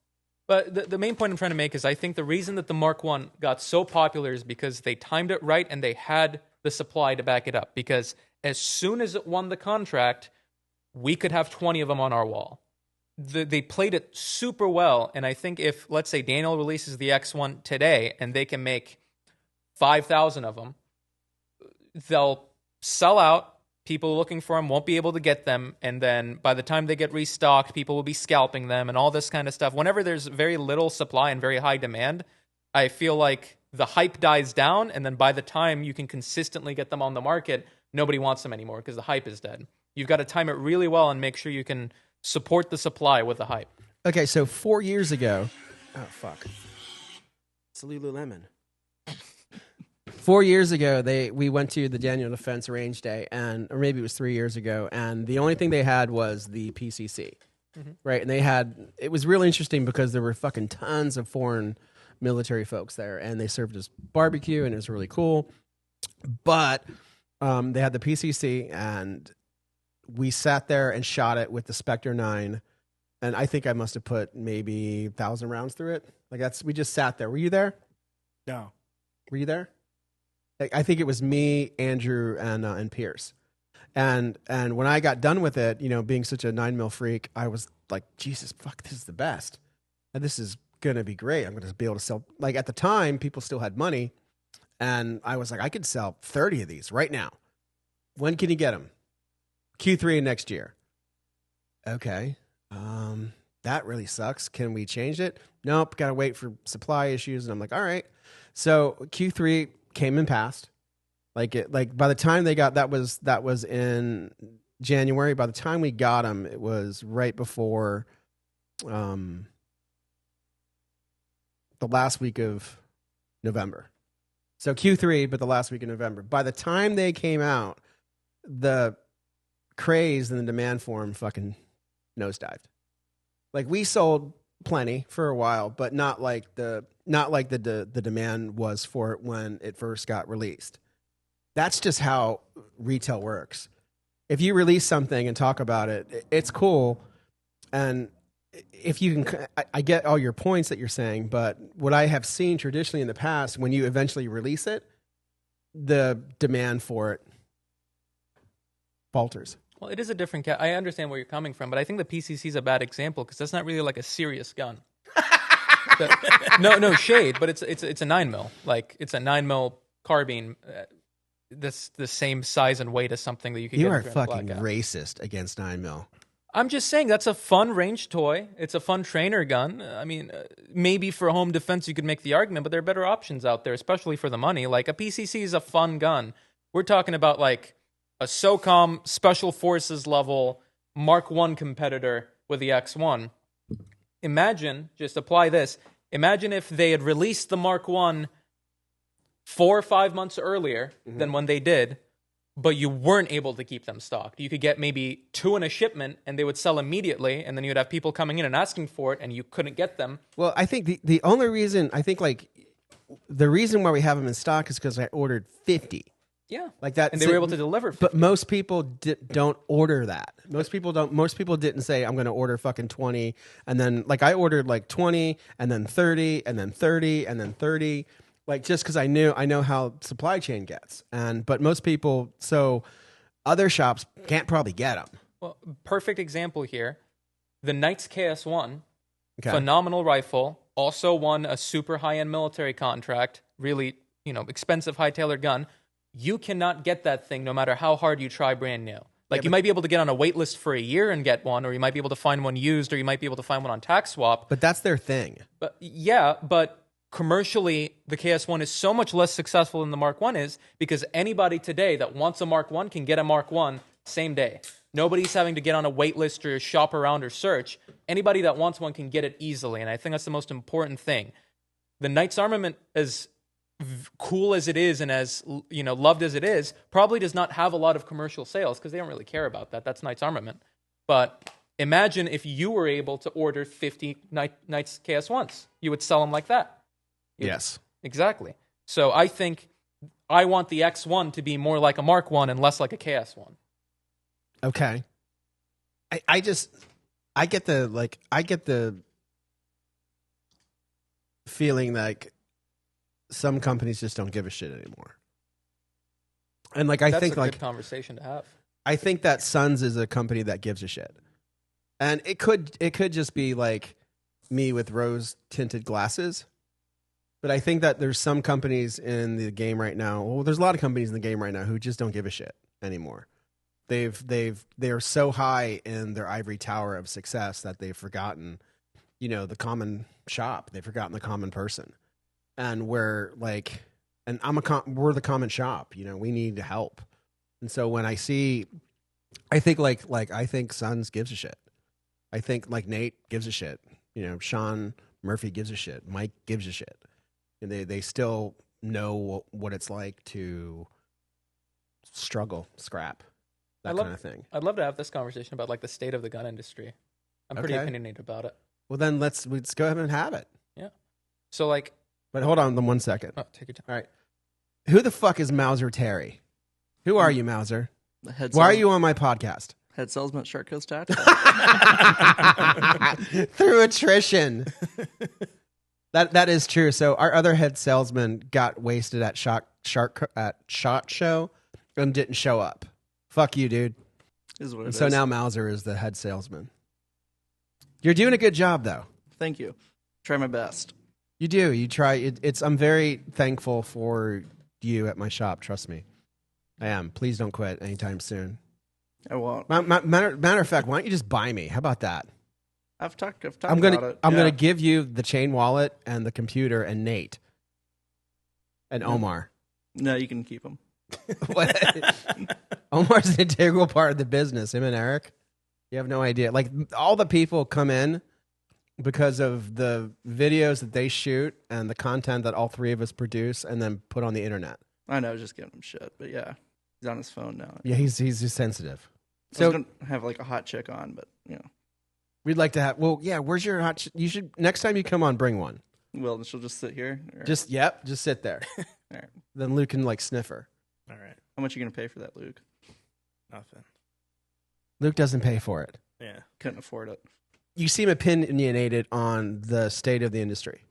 But the main point I'm trying to make is I think the reason that the Mark I got so popular is because they timed it right and they had the supply to back it up. Because as soon as it won the contract, we could have 20 of them on our wall. They played it super well. And I think if, let's say, Daniel releases the X1 today and they can make 5,000 of them, they'll sell out. People looking for them won't be able to get them. And then by the time they get restocked, people will be scalping them and all this kind of stuff. Whenever there's very little supply and very high demand, I feel like the hype dies down. And then by the time you can consistently get them on the market, nobody wants them anymore because the hype is dead. You've got to time it really well and make sure you can support the supply with the hype. Okay, so 4 years ago... Oh, fuck. It's a Lululemon. 4 years ago, we went to the Daniel Defense Range Day, or maybe it was 3 years ago, and the only thing they had was the PCC, right? And it was really interesting because there were fucking tons of foreign military folks there, and they served us barbecue, and it was really cool. But they had the PCC, and we sat there and shot it with the Spectre 9, and I think I must have put maybe 1,000 rounds through it. We just sat there. Were you there? No. Were you there? I think it was me, Andrew, and Pierce. And when I got done with it, being such a 9mm freak, I was like, Jesus, fuck, this is the best. And this is going to be great. I'm going to be able to sell. Like at the time, people still had money. And I was like, I could sell 30 of these right now. When can you get them? Q3 of next year. Okay. That really sucks. Can we change it? Nope. Got to wait for supply issues. And I'm like, all right. So Q3 came and passed. By the time they got that was in January. By the time we got them, it was right before the last week of November. So Q3, but the last week of November. By the time they came out, the craze and the demand for them fucking nosedived. Like we sold plenty for a while, but not like the demand was for it when it first got released. That's just how retail works. If you release something and talk about it, it's cool. And if you can, I get all your points that you're saying, but what I have seen traditionally in the past, when you eventually release it, the demand for it falters. Well, it is a different I understand where you're coming from, but I think the PCC is a bad example because that's not really like a serious gun. No shade, but it's a 9mm. Like it's a 9mm carbine. That's the same size and weight as something that you could. You get are fucking racist against 9mm. I'm just saying that's a fun range toy. It's a fun trainer gun. I mean, maybe for home defense you could make the argument, but there are better options out there, especially for the money. Like a PCC is a fun gun. We're talking about like a SOCOM Special Forces level Mark I competitor with the X1. Imagine, just apply this. Imagine if they had released the Mark I 4 or 5 months earlier than when they did. but you weren't able to keep them stocked. You could get maybe 2 in a shipment and they would sell immediately, and then you'd have people coming in and asking for it and you couldn't get them. Well, I think the only reason, I think like the reason why we have them in stock is because I ordered 50. Yeah. Like that. And they were able to deliver 50. But most people don't order that. Most people didn't say, I'm going to order fucking 20. And then like I ordered like 20 and then 30 and then 30 and then 30. Like just because I know how supply chain gets. But most people, so other shops can't probably get them. Well, perfect example here. The Knights KS1, Okay. phenomenal rifle, also won a super high-end military contract, really, expensive high-tailored gun. You cannot get that thing no matter how hard you try brand new. Like, you might be able to get on a wait list for a year and get one, or you might be able to find one used, or you might be able to find one on tax swap. But that's their thing. But commercially, the KS1 is so much less successful than the Mark I is because anybody today that wants a Mark I can get a Mark I same day. Nobody's having to get on a wait list or shop around or search. Anybody that wants one can get it easily, and I think that's the most important thing. The Knights Armament, as cool as it is and as loved as it is, probably does not have a lot of commercial sales because they don't really care about that. That's Knights Armament. But imagine if you were able to order 50 Knights KS1s. You would sell them like that. Yes. Exactly. So I think I want the X1 to be more like a Mark I and less like a KS1. Okay. I get the feeling like some companies just don't give a shit anymore. And like That's I think a like good conversation to have. I think that Suns is a company that gives a shit. And it could just be like me with rose tinted glasses. But I think that there's some companies in the game right now. Well, there's a lot of companies in the game right now who just don't give a shit anymore. They're so high in their ivory tower of success that they've forgotten, the common shop. They've forgotten the common person. And we're like, and we're the common shop. We need help. And so when I see, I think I think Sons gives a shit. I think like Nate gives a shit. Sean Murphy gives a shit. Mike gives a shit. And they still know what it's like to struggle, scrap, that kind of thing. I'd love to have this conversation about like the state of the gun industry. I'm pretty opinionated about it. Well, then let's go ahead and have it. Yeah. So like, but hold on 1 second. oh, take your time. All right. Who the fuck is Mauser Terry? Who are you, Mauser? Why are you on my podcast? Head salesman at Shark Coast Tactical. Through attrition. That is true. So our other head salesman got wasted at SHOT Show and didn't show up. Fuck you, dude. Is what it And is. so now Mauser is the head salesman. You're doing a good job, though. Thank you. Try my best. You do. You try. I'm very thankful for you at my shop. Trust me. I am. Please don't quit anytime soon. I won't. Matter of fact, why don't you just buy me? How about that? I've talked I'm about it. gonna give you the chain wallet and the computer and Nate and Omar. No, you can keep them. Omar's an integral part of the business. Him and Eric. You have no idea. Like all the people come in because of the videos that they shoot and the content that all three of us produce and then put on the internet. I know, just giving him shit, but yeah, he's on his phone now. Yeah, he's just sensitive. So I was gonna have like a hot chick on, but we'd like to have. Well, yeah. Where's your hot? You should next time you come on, bring one. Well, she'll just sit here. Or? Just sit there. All right. Then Luke can like sniff her. All right. How much are you gonna pay for that, Luke? Nothing. Luke doesn't pay for it. Yeah. Couldn't afford it. You seem opinionated on the state of the industry.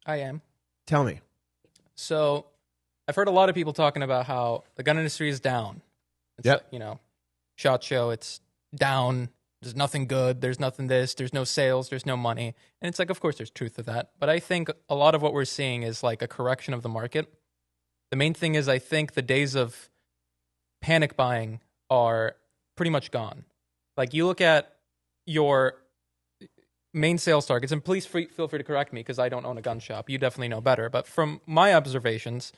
I am. Tell me. So I've heard a lot of people talking about how the gun industry is down. It's Yep. SHOT Show, it's down. There's nothing good. There's nothing there's no sales. There's no money. And it's like, of course, there's truth to that. But I think a lot of what we're seeing is like a correction of the market. The main thing is I think the days of panic buying are pretty much gone. Like you look at your main sales targets, and please feel free to correct me because I don't own a gun shop. You definitely know better. But from my observations,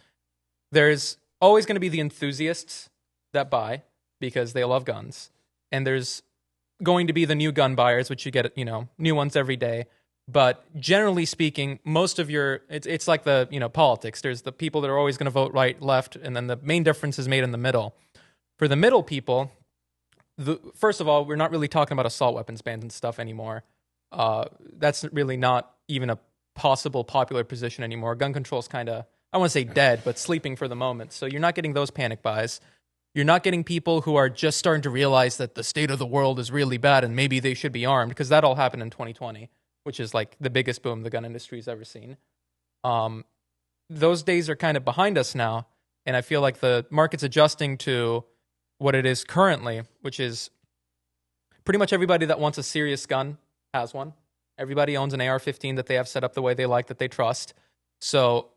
there's always going to be the enthusiasts that buy because they love guns. And there's going to be the new gun buyers, which you get, new ones every day. But generally speaking, most of it's like the, politics. There's the people that are always going to vote right, left, and then the main difference is made in the middle. For the middle people, first of all, we're not really talking about assault weapons bans and stuff anymore. That's really not even a possible popular position anymore. Gun control is kind of, I want to say dead, but sleeping for the moment. So you're not getting those panic buys. You're not getting people who are just starting to realize that the state of the world is really bad and maybe they should be armed, because that all happened in 2020, which is like the biggest boom the gun industry's ever seen. Those days are kind of behind us now, and I feel like the market's adjusting to what it is currently, which is pretty much everybody that wants a serious gun has one. Everybody owns an AR-15 that they have set up the way they like, that they trust. So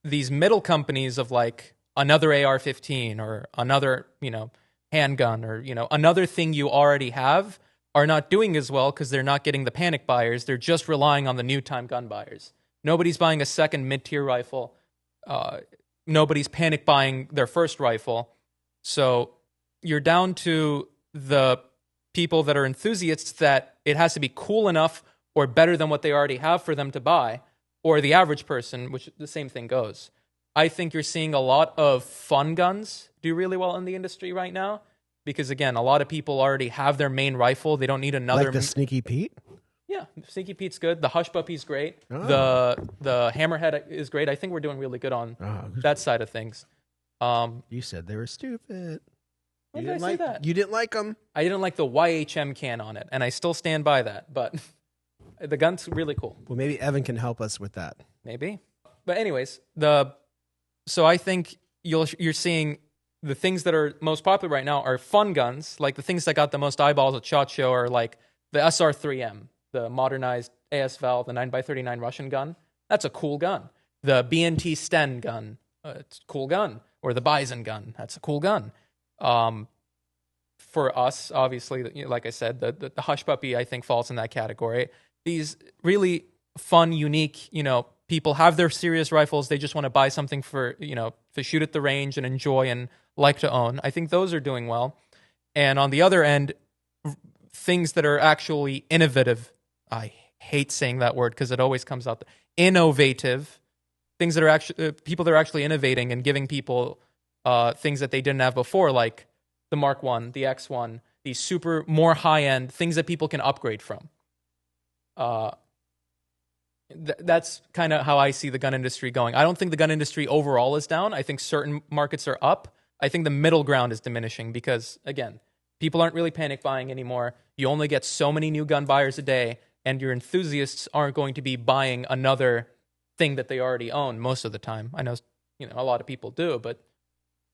these middle companies of like another AR-15 or another, handgun or, another thing you already have are not doing as well because they're not getting the panic buyers. They're just relying on the new time gun buyers. Nobody's buying a second mid-tier rifle. Nobody's panic buying their first rifle. So you're down to the people that are enthusiasts that it has to be cool enough or better than what they already have for them to buy, or the average person, which the same thing goes. I think you're seeing a lot of fun guns do really well in the industry right now because, again, a lot of people already have their main rifle. They don't need another. Like the Sneaky Pete? Yeah, Sneaky Pete's good. The Hush Puppy's great. Oh. The Hammerhead is great. I think we're doing really good on that side of things. You said they were stupid. When did I say that? You didn't like them. I didn't like the YHM can on it, and I still stand by that. But the gun's really cool. Well, maybe Evan can help us with that. Maybe. But anyways, so I think you're seeing the things that are most popular right now are fun guns. Like the things that got the most eyeballs at SHOT Show are like the SR3M, the modernized AS-Val, the 9x39 Russian gun. That's a cool gun. The BNT Sten gun, it's a cool gun. Or the Bison gun, that's a cool gun. For us, obviously, like I said, the Hush Puppy, I think, falls in that category. These really fun, unique, people have their serious rifles. They just want to buy something for, to shoot at the range and enjoy and like to own. I think those are doing well. And on the other end, things that are actually innovative. I hate saying that word because it always comes out. Innovative. Things that are actually, people that are actually innovating and giving people things that they didn't have before, like the Mark 1, the X1, these super, more high-end things that people can upgrade from. That's kind of how I see the gun industry going. I don't think the gun industry overall is down. I think certain markets are up. I think the middle ground is diminishing because, again, people aren't really panic buying anymore. You only get so many new gun buyers a day, and your enthusiasts aren't going to be buying another thing that they already own most of the time. I know, a lot of people do, but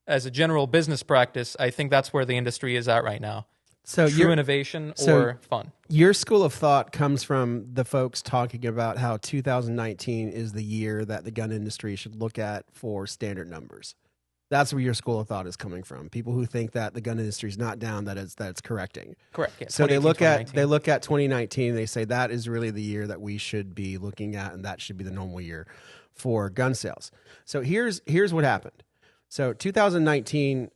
as a general business practice, I think that's where the industry is at right now. So true innovation or fun. Your school of thought comes from the folks talking about how 2019 is the year that the gun industry should look at for standard numbers. That's where your school of thought is coming from. People who think that the gun industry is not down, that it's correcting. Correct. Yeah, so they look at 2019. They say that is really the year that we should be looking at, and that should be the normal year for gun sales. So here's what happened. So 2019,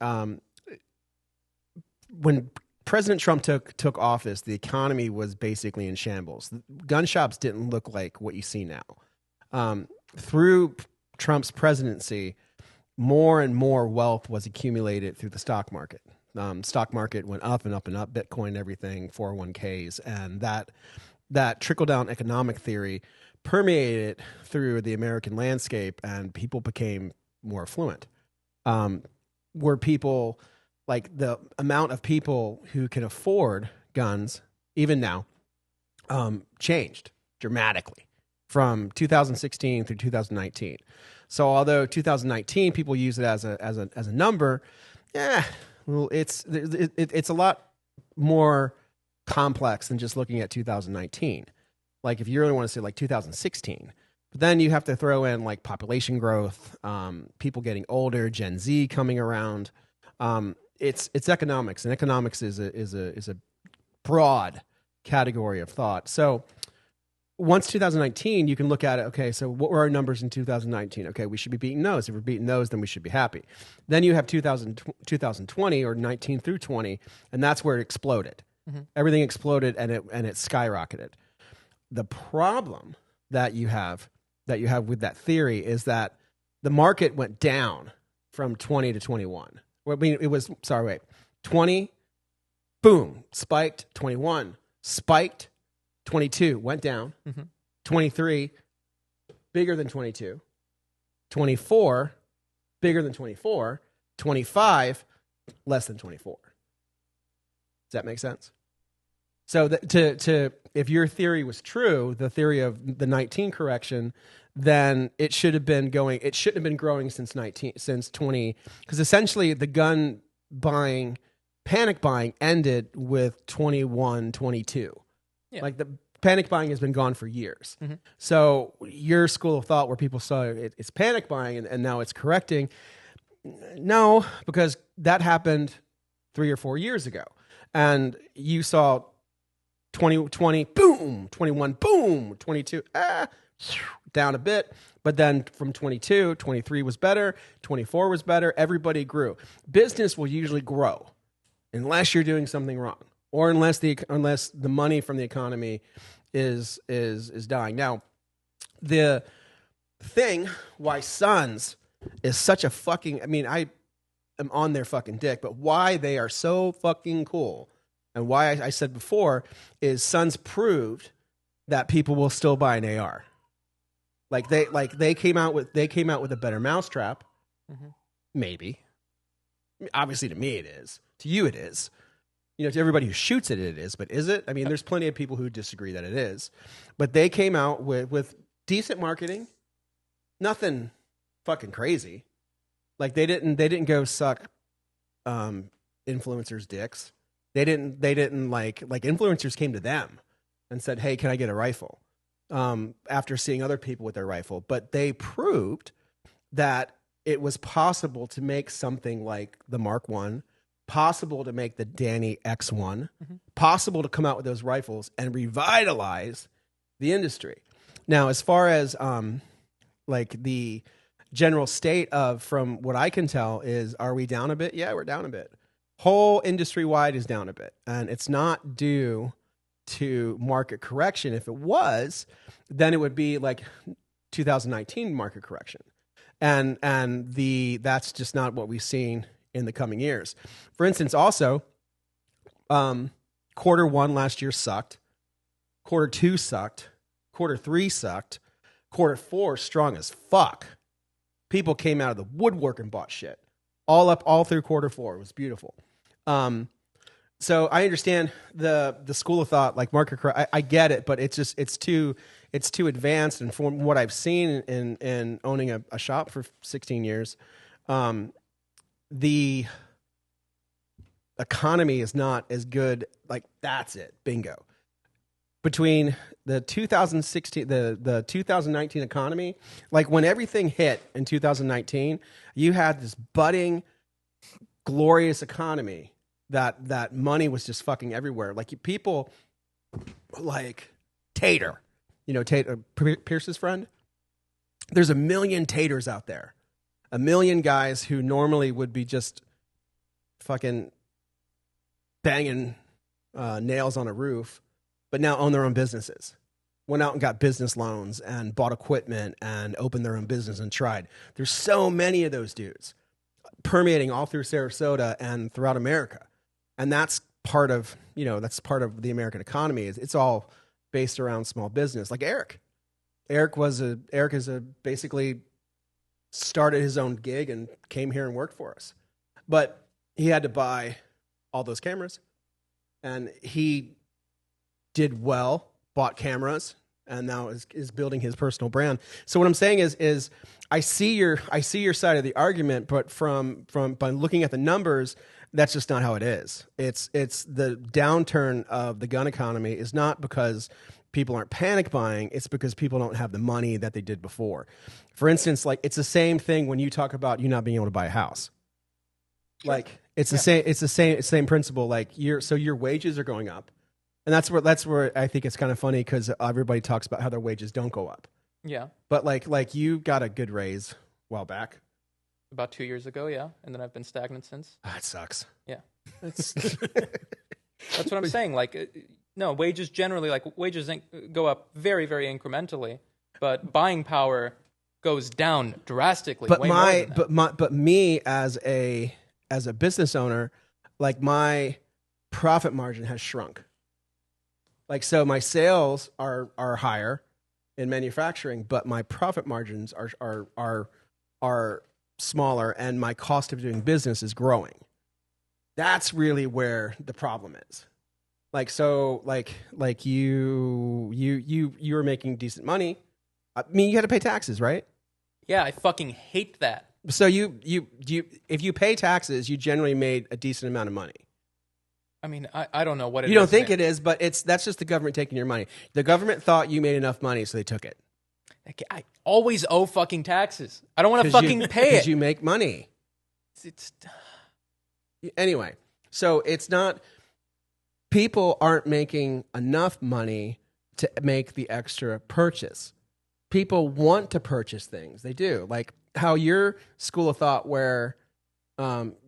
when President Trump took office, the economy was basically in shambles. Gun shops didn't look like what you see now. Through Trump's presidency, more and more wealth was accumulated through the stock market. Stock market went up and up and up, Bitcoin, everything, 401ks, and that trickle-down economic theory permeated through the American landscape, and people became more affluent. Were people, like the amount of people who can afford guns, even now, changed dramatically from 2016 through 2019. So although 2019 people use it as a number, well, it's a lot more complex than just looking at 2019. Like if you really want to say like 2016. But then you have to throw in like population growth, people getting older, Gen Z coming around. It's economics, and economics is a broad category of thought. So once 2019, you can look at it. Okay, so what were our numbers in 2019? Okay, we should be beating those. If we're beating those, then we should be happy. Then you have 2020 or 19 through 20, and that's where it exploded. Mm-hmm. Everything exploded, and it skyrocketed. The problem that you have with that theory is that the market went down from 20 to 21. Well, I mean, it was, sorry, wait. 20, boom, spiked. 21, spiked. 22, went down. 23, bigger than 22. 24, bigger than 24. 25, less than 24. Does that make sense? So if your theory was true, the theory of the 19 correction, then it shouldn't have been growing since 20, because essentially the gun buying, panic buying ended with 21, 22. Yeah. Like the panic buying has been gone for years. So your school of thought where people saw it's panic buying and now it's correcting, no, because that happened 3 or 4 years ago. And you saw 20, boom, 21, boom, 22, down a bit. But then from 22, 23 was better, 24 was better. Everybody grew. Business will usually grow unless you're doing something wrong, or unless the money from the economy is dying. Now, the thing why Sons is such a fucking, I mean, I am on their fucking dick, but why they are so fucking cool, and why I said before, is Sons proved that people will still buy an AR. They came out with a better mousetrap. Maybe. Obviously to me it is. To you it is. You know, to everybody who shoots it is, but is it? I mean, there's plenty of people who disagree that it is. But they came out with decent marketing. Nothing fucking crazy. Like they didn't go suck influencers' dicks. They didn't like influencers came to them and said, "Hey, can I get a rifle?" After seeing other people with their rifle. But they proved that it was possible to make something like the Mark I, possible to make the Danny X1, possible to come out with those rifles and revitalize the industry. Now, as far as like the general state of, from what I can tell, is, are we down a bit? Yeah, we're down a bit. Whole industry wide is down a bit, and it's not due to market correction. If it was, then it would be like 2019 market correction, and that's just not what we've seen in the coming years. For instance, also, quarter one last year sucked, quarter two sucked, quarter three sucked, quarter four strong as fuck. People came out of the woodwork and bought shit all through quarter four. It was beautiful. So I understand the school of thought, like market correction. I get it, but it's too advanced. And from what I've seen in owning a shop for 16 years, the economy is not as good. Like, that's it. Bingo. Between the 2016, the 2019 economy, like when everything hit in 2019, you had this budding, glorious economy that money was just fucking everywhere. Like people like Tater, you know, Tater, Pierce's friend. There's a million Taters out there, a million guys who normally would be just fucking banging nails on a roof, but now own their own businesses. Went out and got business loans and bought equipment and opened their own business and tried. There's so many of those dudes permeating all through Sarasota and throughout America. And that's part of, you know, that's part of the American economy. It's all based around small business. Like Eric. Eric basically started his own gig and came here and worked for us. But he had to buy all those cameras. And he did well, bought cameras, and now is building his personal brand. So what I'm saying is I see your side of the argument, but from by looking at the numbers, that's just not how it is. It's the downturn of the gun economy is not because people aren't panic buying, it's because people don't have the money that they did before. For instance, like it's the same thing when you talk about you not being able to buy a house. Like it's the same principle. Like your wages are going up. And that's where I think it's kind of funny because everybody talks about how their wages don't go up. Yeah. But like you got a good raise a while back. About 2 years ago, yeah. And then I've been stagnant since. That sucks. Yeah. That's what I'm saying. Like, no, wages generally, like wages go up very, very incrementally, but buying power goes down drastically. But me as a as a business owner, like my profit margin has shrunk. Like, so my sales are higher in manufacturing, but my profit margins are smaller, and my cost of doing business is growing. That's really where the problem is. Like, so like you were making decent money. I mean, you had to pay taxes, right? Yeah, I fucking hate that. So you if you pay taxes, you generally made a decent amount of money. I mean, I don't know what it is. You don't think it is, but that's just the government taking your money. The government thought you made enough money, so they took it. I always owe fucking taxes. I don't want to fucking pay it. Because you make money. Anyway, so it's not... People aren't making enough money to make the extra purchase. People want to purchase things. They do. Like how your school of thought where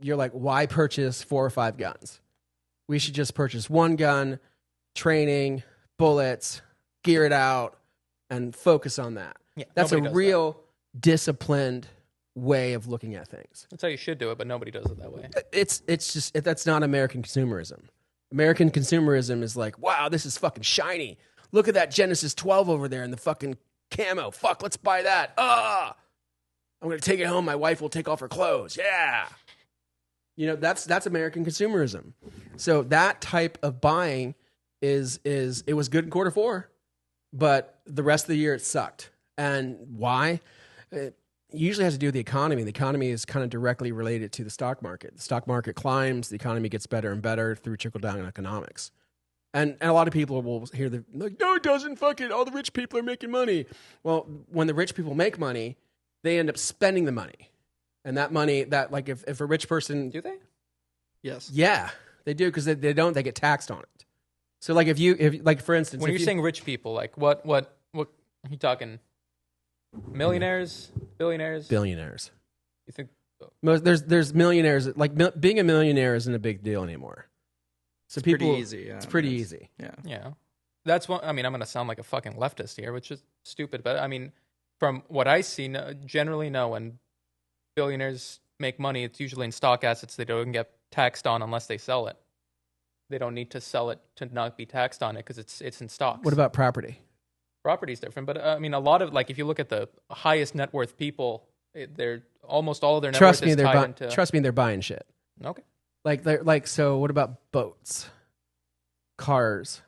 you're like, why purchase 4 or 5 guns? We should just purchase 1 gun, training, bullets, gear it out, and focus on that. Yeah, that's a real disciplined way of looking at things. That's how you should do it, but nobody does it that way. It's just that's not American consumerism. American consumerism is like, wow, this is fucking shiny. Look at that Genesis 12 over there in the fucking camo. Fuck, let's buy that. I'm going to take it home. My wife will take off her clothes. Yeah. You know, that's American consumerism. So that type of buying is it was good in quarter 4, but the rest of the year it sucked. And why? It usually has to do with the economy. The economy is kind of directly related to the stock market. The stock market climbs, the economy gets better and better through trickle-down economics. And a lot of people will hear like, no, it doesn't. Fuck it. All the rich people are making money. Well, when the rich people make money, they end up spending the money. And that money, that like if a rich person... Do they? Yes. Yeah, they do, because they don't, they get taxed on it. So like if like for instance... When you're saying rich people, like what are you talking? Millionaires? Billionaires? Billionaires. You think... There's millionaires. Like being a millionaire isn't a big deal anymore. So It's people, pretty easy. Yeah. it's pretty easy. Yeah. Yeah. That's one. I mean, I'm going to sound like a fucking leftist here, which is stupid. But I mean, from what I see, generally, no, when billionaires make money, it's usually in stock assets they don't get taxed on unless they sell it. They don't need to sell it to not be taxed on it because it's in stocks. What about property? Property's different, but I mean, a lot of, like, if you look at the highest net worth people, they're almost all of their net worth is tied into... Trust me, they're buying shit. Okay. So what about boats, cars,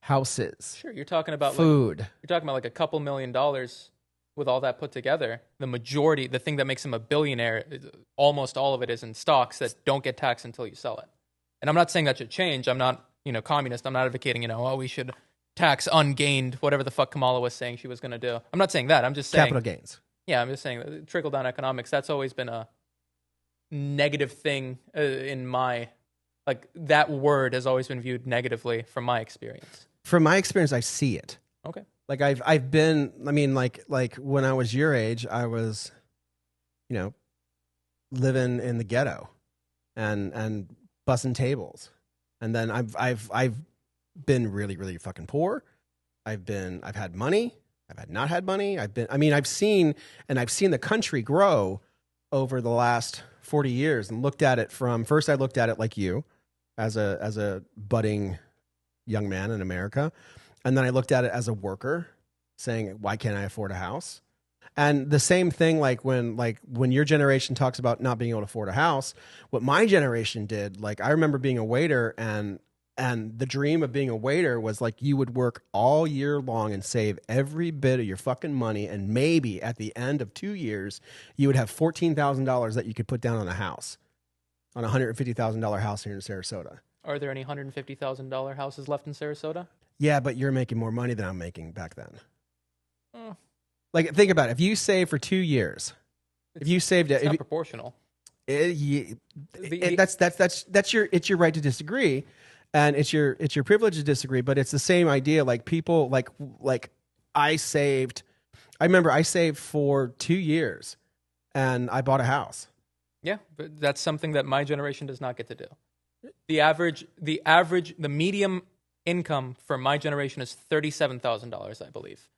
houses? Sure, you're talking about food. You're talking about like a couple $1 million with all that put together. The majority, the thing that makes him a billionaire, almost all of it is in stocks that don't get taxed until you sell it. And I'm not saying that should change. I'm not, communist. I'm not advocating, we should tax ungained, whatever the fuck Kamala was saying she was going to do. I'm not saying that. I'm just saying capital gains. Yeah, I'm just saying that trickle-down economics, that's always been a negative thing in my, like, that word has always been viewed negatively from my experience. From my experience, I see it. Okay. Like I've been, I mean, like when I was your age, I was, living in the ghetto and bussing tables. And then I've been really, really fucking poor. I've had money. I've had not had money. I've seen the country grow over the last 40 years and looked at it first I looked at it like you as a budding young man in America. And then I looked at it as a worker saying, why can't I afford a house? And the same thing, when your generation talks about not being able to afford a house, what my generation did, like I remember being a waiter and the dream of being a waiter was like you would work all year long and save every bit of your fucking money. And maybe at the end of 2 years, you would have $14,000 that you could put down on a house, on a $150,000 house here in Sarasota. Are there any $150,000 houses left in Sarasota? Yeah, but you're making more money than I'm making back then. Like, think about it. If you save for 2 years, if you saved it, it's not proportional. That's your right to disagree. And it's your privilege to disagree, but it's the same idea. Like people, like I remember I saved for 2 years, and I bought a house. Yeah, but that's something that my generation does not get to do. The medium income for my generation is $37,000, I believe.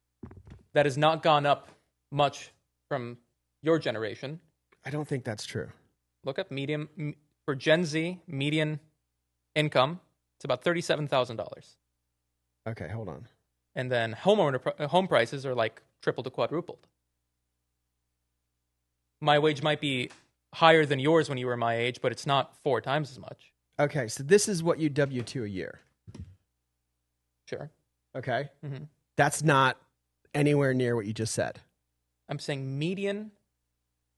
That has not gone up much from your generation. I don't think that's true. Look up for Gen Z median income. It's about $37,000. Okay, hold on. And then home prices are like triple to quadrupled. My wage might be higher than yours when you were my age, but it's not 4 times as much. Okay, so this is what you W-2 a year. Sure. Okay? Mm-hmm. That's not anywhere near what you just said. I'm saying median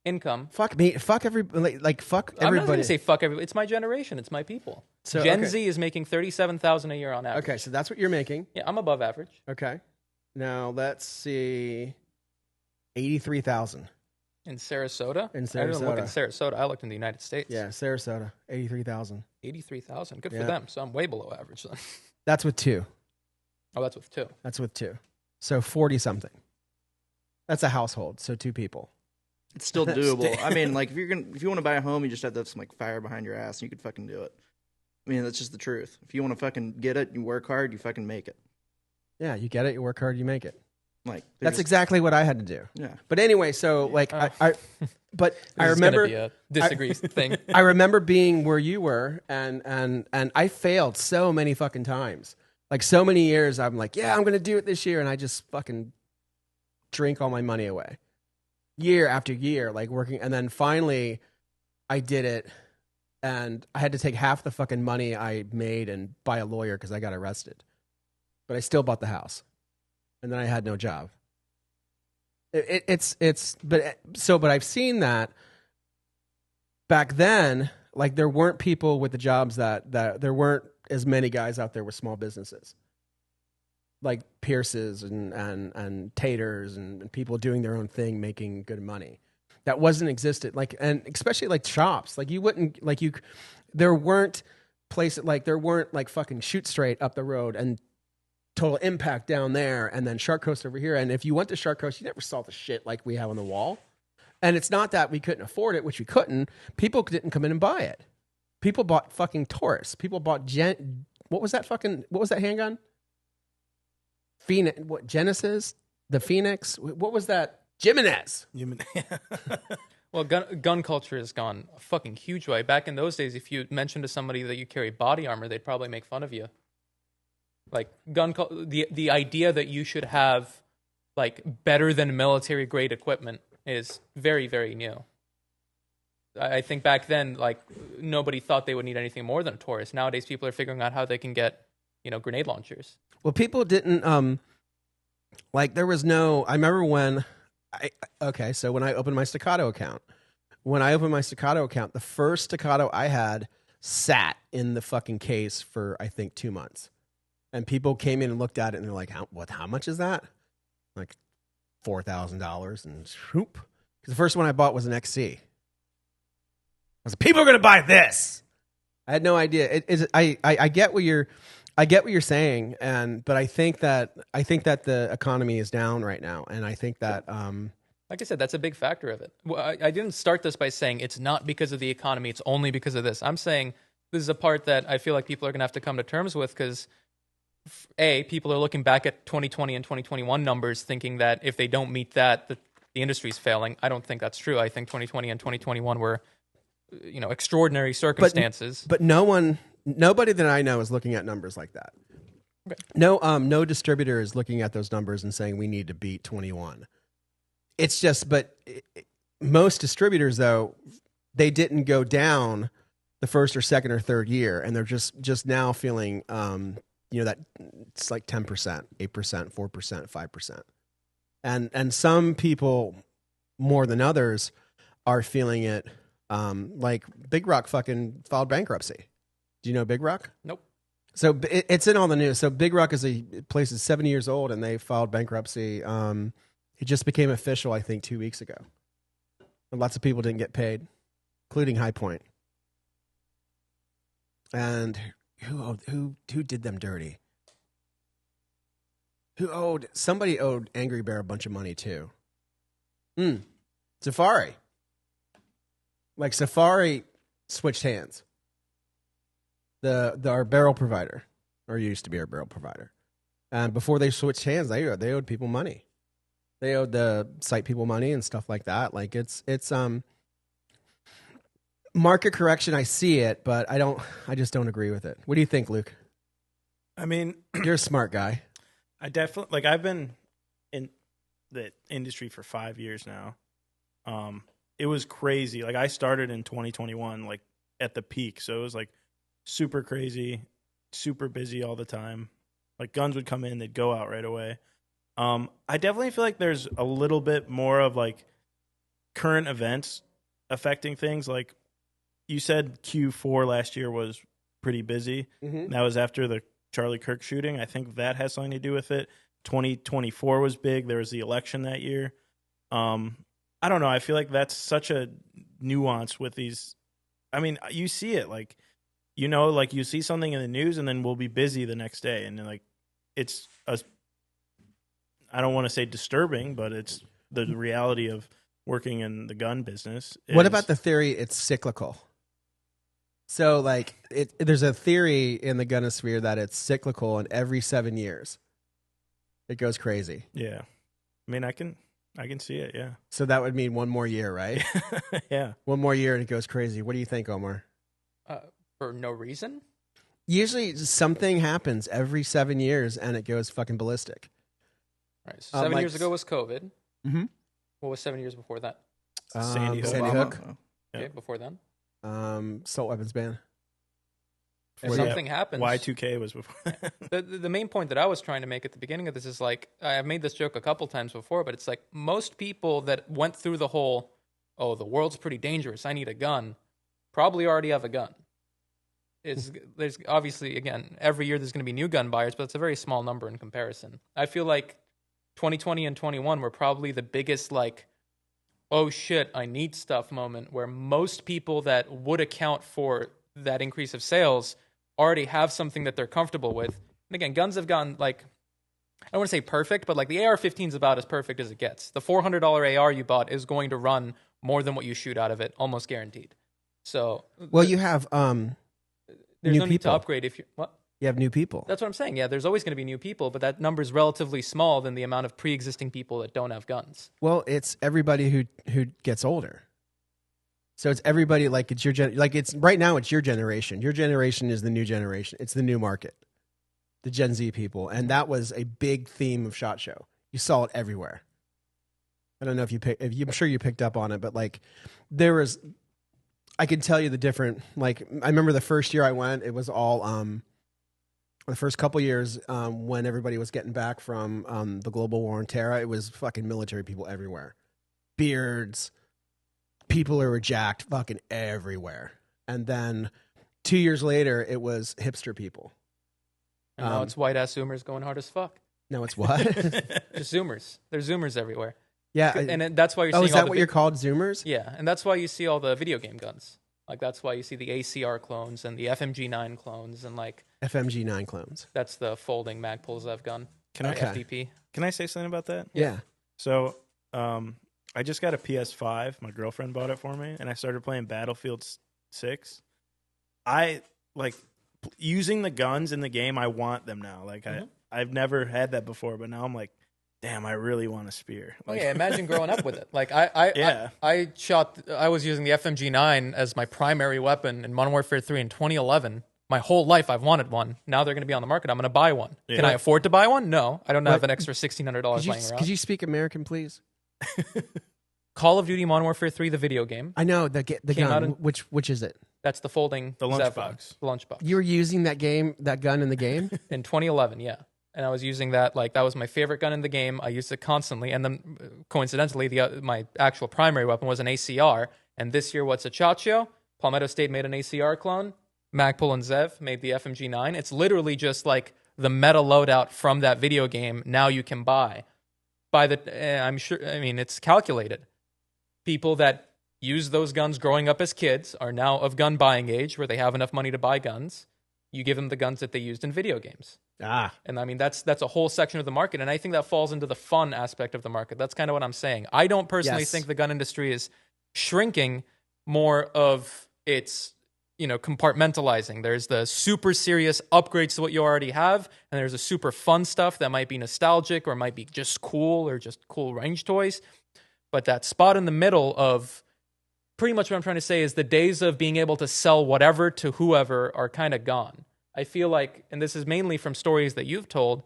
income. Fuck me. Fuck everybody. Like fuck everybody. I'm not going to say fuck everybody. It's my generation. It's my people. So, Gen okay. Z is making $37,000 a year on average. Okay, so that's what you're making. Yeah, I'm above average. Okay. Now let's see. 83,000 In Sarasota? in I Sarasota. didn't look in Sarasota. I looked in the United States. Yeah, Sarasota. 83,000. 83,000. Good Yeah. for them. So I'm way below average then. That's with 2. Oh, that's with 2. That's with 2. So 40 something. That's a household. So 2 people. It's still doable. I mean, like if you want to buy a home, you just have to have some like fire behind your ass, and you could fucking do it. I mean, that's just the truth. If you want to fucking get it, you work hard, you fucking make it. Yeah, you get it. You work hard. You make it. Like That's exactly what I had to do. Yeah. But anyway, so like but I This is remember gonna be a disagree thing. I remember being where you were, and I failed so many fucking times. Like so many years, I'm like, yeah, I'm gonna do it this year, and I just fucking drink all my money away, year after year, like working, and then finally, I did it, and I had to take half the fucking money I made and buy a lawyer because I got arrested, but I still bought the house, and then I had no job. But I've seen that back then, like there weren't people with the jobs that there weren't as many guys out there with small businesses like Pierce's and Taters and people doing their own thing, making good money. That wasn't existed. Like, and especially like shops, like you wouldn't like there weren't places like there weren't like fucking Shoot Straight up the road and Total Impact down there and then Shark Coast over here. And if you went to Shark Coast, you never saw the shit like we have on the wall. And it's not that we couldn't afford it, which we couldn't. People didn't come in and buy it. People bought fucking Taurus. People bought what was that handgun? Phoenix, what, Genesis? The Phoenix? What was that? Jimenez. Well, gun culture has gone a fucking huge way. Back in those days, if you mentioned to somebody that you carry body armor, they'd probably make fun of you. Like the idea that you should have like better than military grade equipment is very, very new. I think back then, like nobody thought they would need anything more than a Taurus. Nowadays, people are figuring out how they can get, grenade launchers. Well, people didn't like there was no. I remember when so when I opened my Staccato account, the first Staccato I had sat in the fucking case for I think 2 months. And people came in and looked at it, and they're like, how much is that? Like $4,000, and whoop. Because the first one I bought was an XC. I was like, people are going to buy this. I had no idea. I get what you're saying, but I think that the economy is down right now, and I think that like I said, that's a big factor of it. Well, I didn't start this by saying it's not because of the economy; it's only because of this. I'm saying this is a part that I feel like people are going to have to come to terms with because. People are looking back at 2020 and 2021 numbers thinking that if they don't meet that, the industry's failing. I don't think that's true. I think 2020 and 2021 were, extraordinary circumstances. But nobody that I know is looking at numbers like that. Okay. No distributor is looking at those numbers and saying we need to beat 21. It's just, most distributors though, they didn't go down the first or second or third year, and they're just now feeling, that it's like 10%, 8%, 4%, 5%. And some people more than others are feeling it. Like Big Rock fucking filed bankruptcy. Do you know Big Rock? Nope. So it's in all the news. So Big Rock is a place that's 7 years old and they filed bankruptcy. It just became official, I think, 2 weeks ago. And lots of people didn't get paid, including High Point. And who did them dirty? Somebody owed Angry Bear a bunch of money too. Safari. Like Safari switched hands. Our barrel provider, or used to be our barrel provider. And before they switched hands, they owed people money. They owed the site people money and stuff like that. Like it's Market correction, I see it, but I just don't agree with it. What do you think, Luke? I mean, You're a smart guy. I definitely like. I've been in the industry for 5 years now. It was crazy. Like I started in 2021, like at the peak, so it was like super crazy, super busy all the time. Like guns would come in, they'd go out right away. I definitely feel like there's a little bit more of like current events affecting things. Like you said, Q4 last year was pretty busy. Mm-hmm. That was after the Charlie Kirk shooting. I think that has something to do with it. 2024 was big. There was the election that year. I don't know. I feel like that's such a nuance with these. I mean, you see it like, like you see something in the news and then we'll be busy the next day. And like, it's I don't want to say disturbing, but it's the reality of working in the gun business. What about the theory it's cyclical? So like there's a theory in the gunosphere that it's cyclical and every 7 years it goes crazy. Yeah. I mean, I can see it, yeah. So that would mean one more year, right? Yeah. One more year and it goes crazy. What do you think, Omar? For no reason? Usually something happens every 7 years and it goes fucking ballistic. All right. So 7 years ago was COVID. Mm-hmm. What was 7 years before that? Sandy Hook. Yeah. Okay, before then? Assault weapons ban. If something happens. Y2K was before. The main point that I was trying to make at the beginning of this is like, I've made this joke a couple times before, but it's like most people that went through the whole, oh, the world's pretty dangerous, I need a gun, probably already have a gun. There's obviously, again, every year there's going to be new gun buyers, but it's a very small number in comparison. I feel like 2020 and 21 were probably the biggest, like, oh shit, I need stuff moment where most people that would account for that increase of sales already have something that they're comfortable with. And again, guns have gotten, like, I don't want to say perfect, but like the AR-15 is about as perfect as it gets. The $400 AR you bought is going to run more than what you shoot out of it, almost guaranteed. So, well, you have there's new no need people. to upgrade if you what? You have new people. That's what I'm saying. Yeah, there's always going to be new people, but that number is relatively small than the amount of pre-existing people that don't have guns. Well, it's everybody who gets older. So it's everybody, like it's your it's right now it's your generation. Your generation is the new generation. It's the new market, the Gen Z people, and that was a big theme of SHOT Show. You saw it everywhere. I don't know if I'm sure you picked up on it, but like there was, I can tell you the different. Like I remember the first year I went, it was all the first couple years when everybody was getting back from the global war on terror. It was fucking military people everywhere, beards. People who were jacked fucking everywhere. And then 2 years later, it was hipster people. And now it's white-ass Zoomers going hard as fuck. No, it's what? Just Zoomers. There's Zoomers everywhere. Yeah. And that's why you're seeing is that what you're called, Zoomers? Yeah, and that's why you see all the video game guns. Like, that's why you see the ACR clones and the FMG9 clones and, like... FMG9 clones. That's the folding Magpul-Zev gun. FDP. Can I say something about that? Yeah. So, I just got a PS5. My girlfriend bought it for me, and I started playing Battlefield 6. I like using the guns in the game. I want them now. Like I've never had that before, but now I'm like, damn, I really want a spear. Like, oh yeah, imagine growing up with it. Like I was using the FMG9 as my primary weapon in Modern Warfare 3 in 2011. My whole life I've wanted one. Now they're going to be on the market. I'm going to buy one. Yeah. Can I afford to buy one? No, I don't have an extra $1,600 laying around. Could you speak American, please? Call of Duty Modern Warfare 3, the video game. I know the gun. Which is it? That's the folding lunchbox. The lunchbox. You were using that gun in the game in 2011, yeah. And I was using that that was my favorite gun in the game. I used it constantly, and then coincidentally, my actual primary weapon was an ACR. And this year, what's a SHOT Show? Palmetto State made an ACR clone. Magpul and Zev made the FMG9. It's literally just like the meta loadout from that video game. Now you can buy. It's calculated. People that use those guns growing up as kids are now of gun buying age where they have enough money to buy guns. You give them the guns that they used in video games. And I mean, that's a whole section of the market. And I think that falls into the fun aspect of the market. That's kind of what I'm saying. I don't personally think the gun industry is shrinking, more of its, compartmentalizing. There's the super serious upgrades to what you already have, and there's the super fun stuff that might be nostalgic or might be just cool or just cool range toys. But that spot in the middle of pretty much what I'm trying to say is the days of being able to sell whatever to whoever are kind of gone. I feel like, and this is mainly from stories that you've told,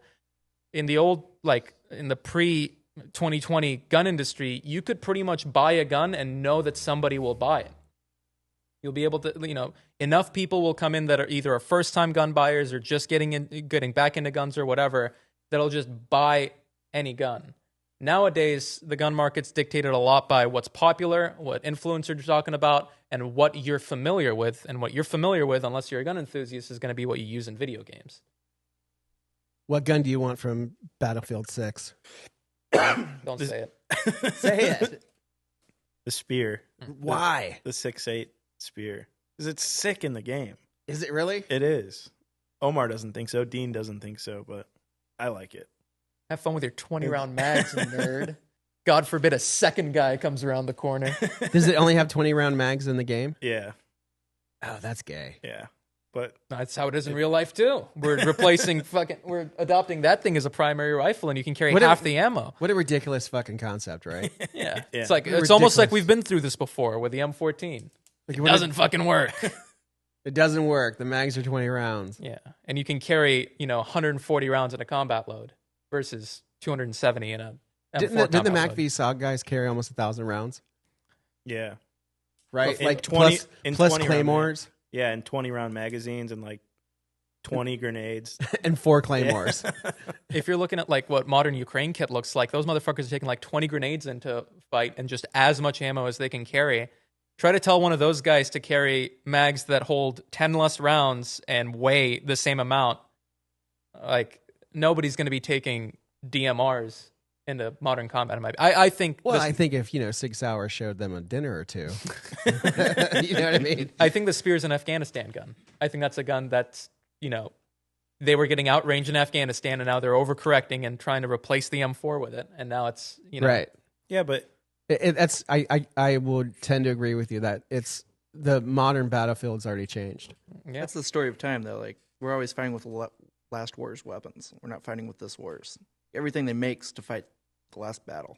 in the old, like in the pre-2020 gun industry, you could pretty much buy a gun and know that somebody will buy it. You'll be able to, enough people will come in that are either first-time gun buyers or just getting back into guns or whatever, that'll just buy any gun. Nowadays, the gun market's dictated a lot by what's popular, what influencers are talking about, and what you're familiar with. And what you're familiar with, unless you're a gun enthusiast, is going to be what you use in video games. What gun do you want from Battlefield 6? Don't say it. Say it. The spear. Why? The 6.8 spear. Because it's sick in the game. Is it really? It is. Omar doesn't think so. Dean doesn't think so, but I like it. Have fun with your 20-round mags, nerd. God forbid a second guy comes around the corner. Does it only have 20-round mags in the game? Yeah. Oh, that's gay. Yeah. But that's how it is in real life, too. We're we're adopting that thing as a primary rifle, and you can carry half the ammo. What a ridiculous fucking concept, right? Yeah. Yeah. It's like, Ridiculous. it's almost like we've been through this before with the M14. Like, It doesn't fucking work. It doesn't work. The mags are 20 rounds. Yeah. And you can carry, 140 rounds in a combat load versus 270 in a M4 Didn't the combat Mac load. v SOG guys carry almost 1,000 rounds? yeah. Right? In Like 20 plus 20 round claymores Yeah, and 20-round magazines and like 20 grenades. and 4 claymores. If you're looking at like what modern Ukraine kit looks like, those motherfuckers are taking like 20 grenades into fight and just as much ammo as they can carry. Try to tell one of those guys to carry mags that hold 10 less rounds and weigh the same amount. Like, nobody's going to be taking DMRs into modern combat. I think... Well, I think if, 6 Hour showed them a dinner or two. You know what I mean? I think the Spear's an Afghanistan gun. I think that's a gun that's, they were getting outranged in Afghanistan, and now they're overcorrecting and trying to replace the M4 with it. And now it's, Right. Yeah, but That's I would tend to agree with you that it's the modern battlefield's already changed. Yeah. That's the story of time, though. Like, we're always fighting with last war's weapons. We're not fighting with this war's. Everything they make's to fight the last battle.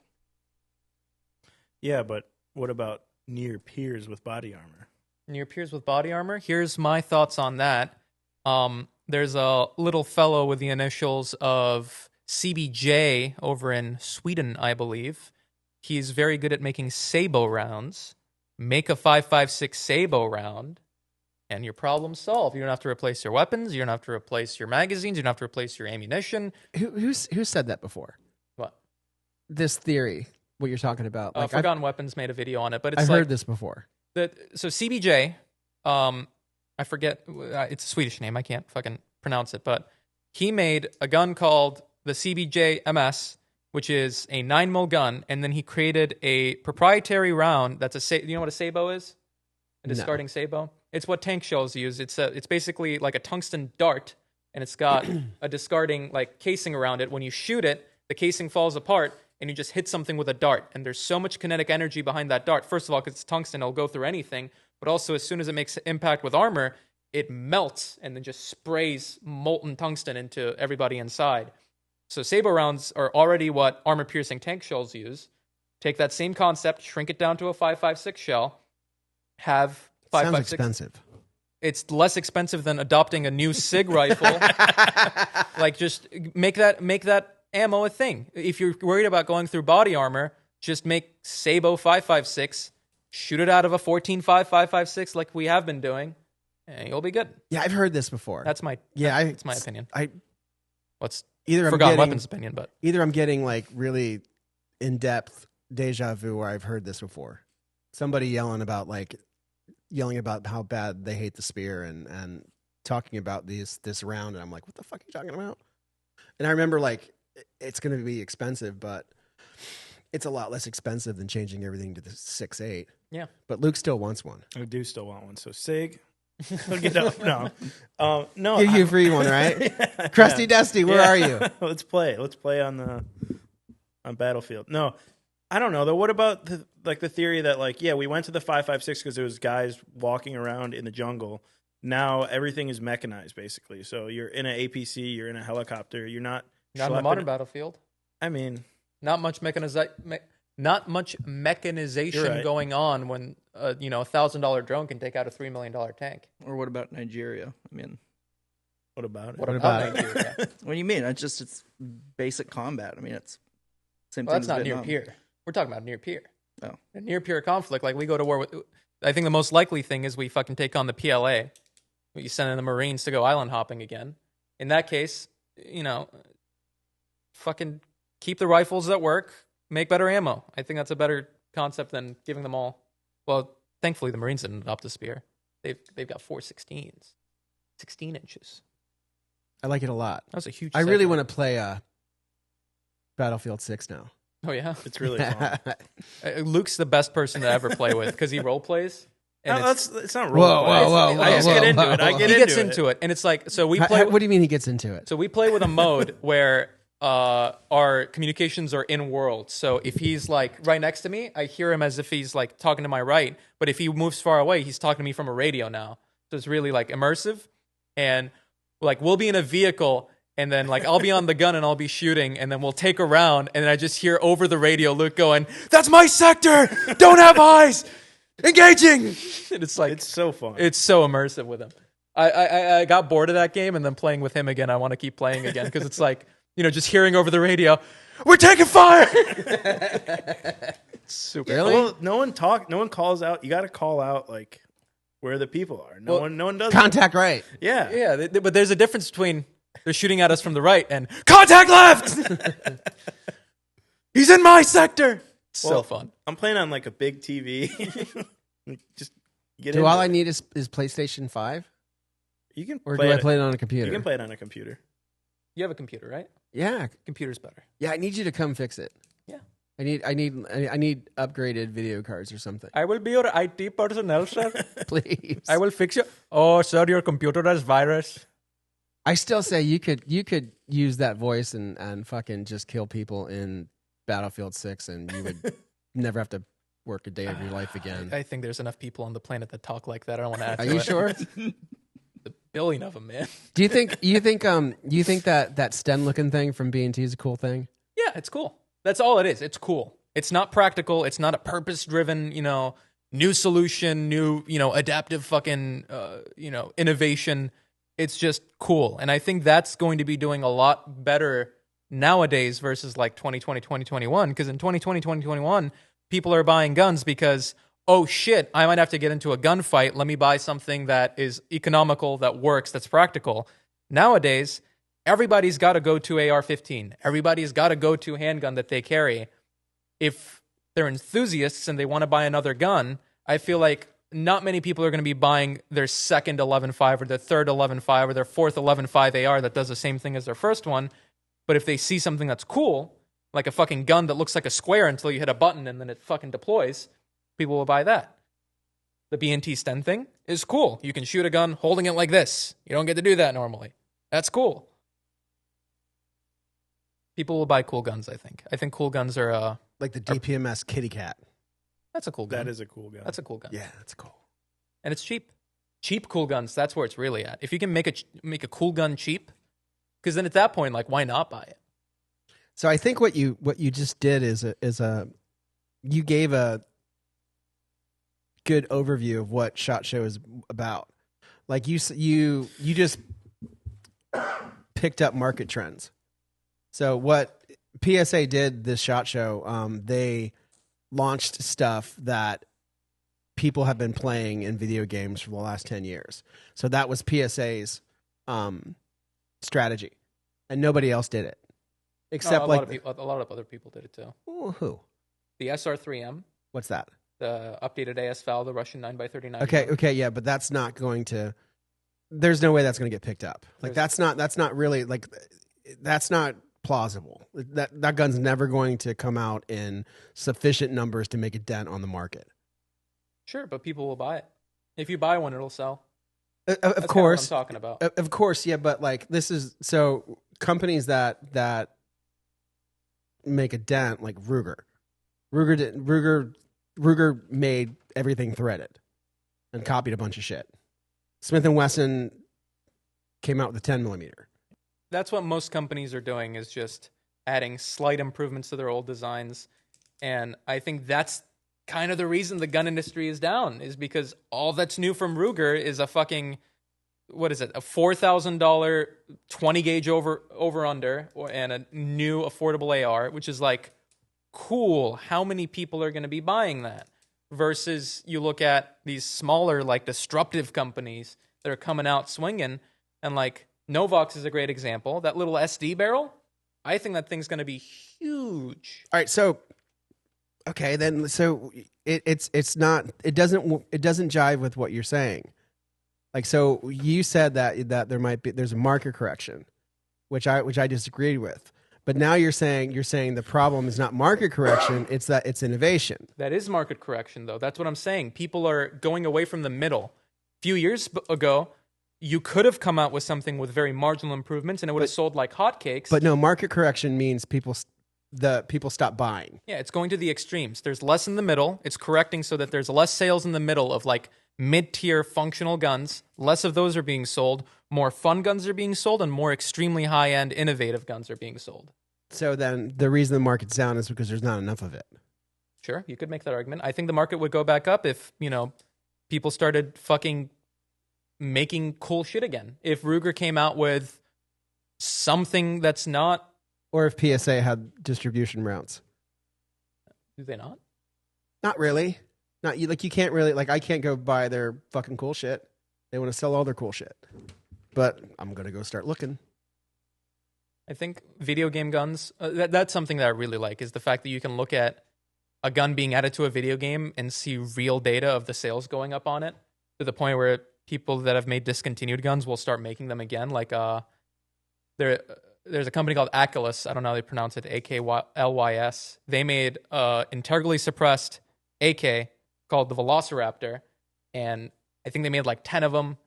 yeah, but what about near peers with body armor? Near peers with body armor. Here's my thoughts on that. There's a little fellow with the initials of CBJ over in Sweden, I believe. He's very good at making Sabo rounds. Make a 5.56 Sabo round, and your problem's solved. You don't have to replace your weapons. You don't have to replace your magazines. You don't have to replace your ammunition. Who said that before? What? This theory, what you're talking about. Like, Forgotten Weapons made a video on it, but it's I've like heard this before. So CBJ, I forget, it's a Swedish name. I can't fucking pronounce it, but he made a gun called the CBJ MS, which is a 9mm gun, and then he created a proprietary round that's you know what a Sabo is? A discarding Sabo? It's what tank shells use. It's basically like a tungsten dart, and it's got a discarding like casing around it. When you shoot it, the casing falls apart, and you just hit something with a dart. And there's so much kinetic energy behind that dart. First of all, because it's tungsten, it'll go through anything. But also, as soon as it makes impact with armor, it melts and then just sprays molten tungsten into everybody inside. So Sabo rounds are already what armor-piercing tank shells use. Take that same concept, shrink it down to a 5.56 shell, have 5.56. Sounds expensive. It's less expensive than adopting a new SIG rifle. Like, just make that ammo a thing. If you're worried about going through body armor, just make Sabo 5.56, shoot it out of a 14.5 5.56 like we have been doing, and you'll be good. Yeah, I've heard this before. That's my opinion. What's Either Forgotten Weapons opinion, but either I'm getting like really in-depth deja vu where I've heard this before. Somebody yelling about how bad they hate the spear and talking about this round, and I'm like, what the fuck are you talking about? And I remember like it's going to be expensive, but it's a lot less expensive than changing everything to the 6.8. Yeah. But Luke still wants one. I do still want one. So SIG, look it up. No. Give you a free one, right? Yeah. Crusty Dusty, where are you? Let's play. Let's play on Battlefield. No, I don't know though. What about the theory that we went to the 5.56 because there was guys walking around in the jungle. Now everything is mechanized basically. So you're in an APC, you're in a helicopter. You're not in the modern battlefield. I mean, not much mechanization. not much mechanization going on when $1,000 drone can take out a $3 million tank. Or what about Nigeria? I mean, What about it? What about Nigeria? what do you mean? It's basic combat. I mean, it's same Well, thing. that's not as near Vietnam. peer. We're talking about near peer. Oh. A near peer conflict, like we go to war with. I think the most likely thing is we fucking take on the PLA. We send in the Marines to go island hopping again. In that case, fucking keep the rifles that work, make better ammo. I think that's a better concept than giving them all. Well, thankfully the Marines didn't adopt the spear. They've got 4.16s, 16 inches. I like it a lot. That was a huge. I really segment. want to play Battlefield 6 now. Oh yeah, It's really fun. Luke's the best person to ever play with because he role plays. And No, it's not role Whoa, play. whoa, whoa, I just whoa, get into whoa, it. I whoa. get he into gets it. into it, and it's like so we play. What do you mean he gets into it? So we play with a mode where our communications are in world. So if he's like right next to me, I hear him as if he's like talking to my right. But if he moves far away, he's talking to me from a radio now. So it's really like immersive. And like we'll be in a vehicle and then like I'll be on the gun and I'll be shooting and then we'll take a round and then I just hear over the radio Luke going, "That's my sector! Don't have eyes! Engaging!" And it's like It's so fun. it's so immersive with him. I got bored of that game, and then playing with him again, I want to keep playing again because it's like just hearing over the radio, "We're taking fire." It's super. Really? Well, no one calls out. You got to call out like where the people are. No one does. Contact right. Yeah. Yeah, but there's a difference between they're shooting at us from the right and contact left. He's in my sector. It's so Well, fun. I'm playing on like a big TV. Just get Do into all I it. need is PlayStation 5? You can Or play do I it. play it on a computer? You can play it on a computer. You have a computer, right? Yeah. Computer's better. Yeah, I need you to come fix it. Yeah. I need upgraded video cards or something. I will be your IT personnel, sir. Please. I will fix you. Oh, sir, your computer has virus. I still say you could use that voice and fucking just kill people in Battlefield 6 and you would never have to work a day of your life again. I think there's enough people on the planet that talk like that. I don't want to add Are to you it. sure? A billion of them, man. Do you think that Sten looking thing from B&T is a cool thing? Yeah, it's cool. That's all it is. It's cool. It's not practical. It's not a purpose-driven, new solution, new, adaptive fucking, innovation. It's just cool. And I think that's going to be doing a lot better nowadays versus like 2020, 2021. Because in 2020, 2021, people are buying guns because, oh shit, I might have to get into a gunfight. Let me buy something that is economical, that works, that's practical. Nowadays, everybody's got a go-to AR-15. Everybody's got a go-to handgun that they carry. If they're enthusiasts and they want to buy another gun, I feel like not many people are going to be buying their second 11.5 or their third 11.5 or their fourth 11.5 AR that does the same thing as their first one. But if they see something that's cool, like a fucking gun that looks like a square until you hit a button and then it fucking deploys, people will buy that. The B&T Sten thing is cool. You can shoot a gun holding it like this. You don't get to do that normally. That's cool. People will buy cool guns, I think. I think cool guns are... Like the DPMS Kitty Cat. That's a cool gun. That is a cool gun. That's a cool gun. Yeah, that's cool. And it's cheap. Cheap cool guns, that's where it's really at. If you can make a cool gun cheap, because then at that point, like, why not buy it? So I think what you just did is you gave a good overview of what SHOT Show is about. Like you just picked up market trends. So what PSA did this SHOT Show, they launched stuff that people have been playing in video games for the last 10 years. So that was PSA's strategy, and nobody else did it. Except a lot of other people did it too. Who? The SR3M, What's that? the updated AS-FAL, the Russian 9x39. Okay, yeah, but that's not going to. There's no way that's going to get picked up. Like that's not really like that's not plausible. That gun's never going to come out in sufficient numbers to make a dent on the market. Sure, but people will buy it. If you buy one, it'll sell. Of That's course, what I'm talking about. Of course, yeah, but like this is so companies that make a dent, like Ruger made everything threaded and copied a bunch of shit. Smith & Wesson came out with a 10 millimeter. That's what most companies are doing, is just adding slight improvements to their old designs. And I think that's kind of the reason the gun industry is down, is because all that's new from Ruger is a fucking, what is it, a $4,000 20 gauge over under, and a new affordable AR, which is like, cool. How many people are going to be buying that? Versus you look at these smaller, like disruptive companies that are coming out swinging, and like Novox is a great example. That little SD barrel, I think that thing's going to be huge. All right, so okay, then so it's not, it doesn't jive with what you're saying. Like, so you said that there's a market correction, which I disagreed with. But now you're saying the problem is not market correction, it's that it's innovation. That is market correction, though. That's what I'm saying. People are going away from the middle. A few years ago, you could have come out with something with very marginal improvements, and it would have sold like hotcakes. But no, market correction means people stop buying. Yeah, it's going to the extremes. There's less in the middle. It's correcting so that there's less sales in the middle of like mid-tier functional guns. Less of those are being sold. More fun guns are being sold, and more extremely high-end innovative guns are being sold. So then the reason the market's down is because there's not enough of it. Sure, you could make that argument. I think the market would go back up if, people started fucking making cool shit again. If Ruger came out with something that's not... Or if PSA had distribution routes. Do they not? Not really. You can't really, like, I can't go buy their fucking cool shit. They want to sell all their cool shit. But I'm going to go start looking. I think video game guns, that's something that I really like, is the fact that you can look at a gun being added to a video game and see real data of the sales going up on it, to the point where people that have made discontinued guns will start making them again. Like, there's a company called Aculus. I don't know how they pronounce it, AKLYS. They made integrally suppressed AK called the Velociraptor, and I think they made like 10 of them.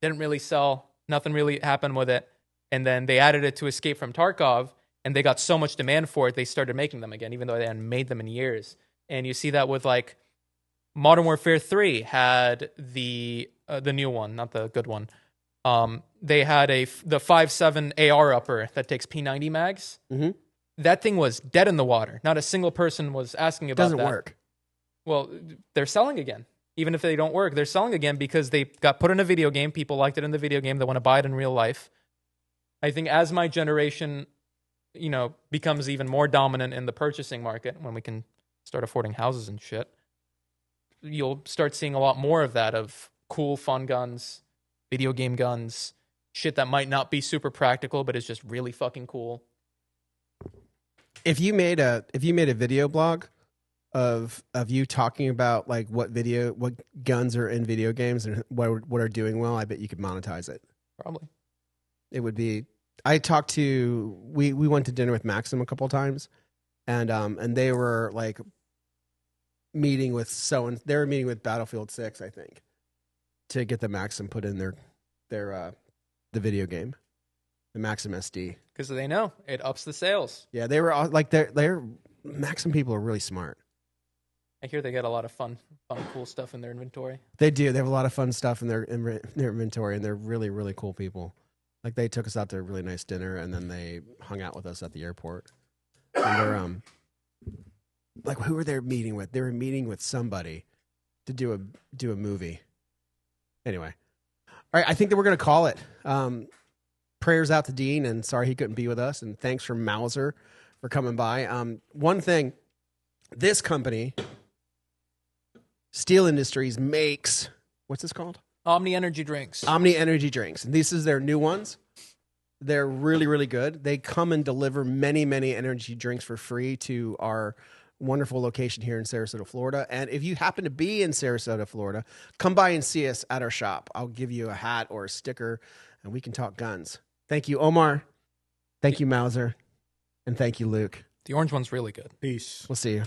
Didn't really sell. Nothing really happened with it. And then they added it to Escape from Tarkov, and they got so much demand for it, they started making them again, even though they hadn't made them in years. And you see that with like Modern Warfare 3 had the new one, not the good one. They had the 5.7 AR upper that takes P90 mags. Mm-hmm. That thing was dead in the water. Not a single person was asking about that. Doesn't work. Well, they're selling again. Even if they don't work, they're selling again because they got put in a video game. People liked it in the video game. They want to buy it in real life. I think as my generation, becomes even more dominant in the purchasing market, when we can start affording houses and shit, you'll start seeing a lot more of that, of cool, fun guns, video game guns, shit that might not be super practical, but is just really fucking cool. If you made a video blog of you talking about like what guns are in video games and what are doing well, I bet you could monetize it. Probably. It would be. I talked to. We went to dinner with Maxim a couple of times, and they were like meeting with they were meeting with Battlefield 6, I think, to get the Maxim put in their the video game, the Maxim SD, because they know it ups the sales. Yeah, they were all, like they're Maxim people are really smart. I hear they get a lot of fun, cool stuff in their inventory. They do. They have a lot of fun stuff in their inventory, and they're really, really cool people. Like, they took us out to a really nice dinner, and then they hung out with us at the airport. And they're, like, who were they meeting with? They were meeting with somebody to do a movie. Anyway. All right, I think that we're going to call it. Prayers out to Dean, and sorry he couldn't be with us, and thanks for Mauser for coming by. One thing, this company, Steel Industries, makes, what's this called? Omni Energy Drinks. Omni Energy Drinks. And these is their new ones. They're really, really good. They come and deliver many, many energy drinks for free to our wonderful location here in Sarasota, Florida. And if you happen to be in Sarasota, Florida, come by and see us at our shop. I'll give you a hat or a sticker, and we can talk guns. Thank you, Omar. Thank you, Mauser. And thank you, Luke. The orange one's really good. Peace. We'll see you.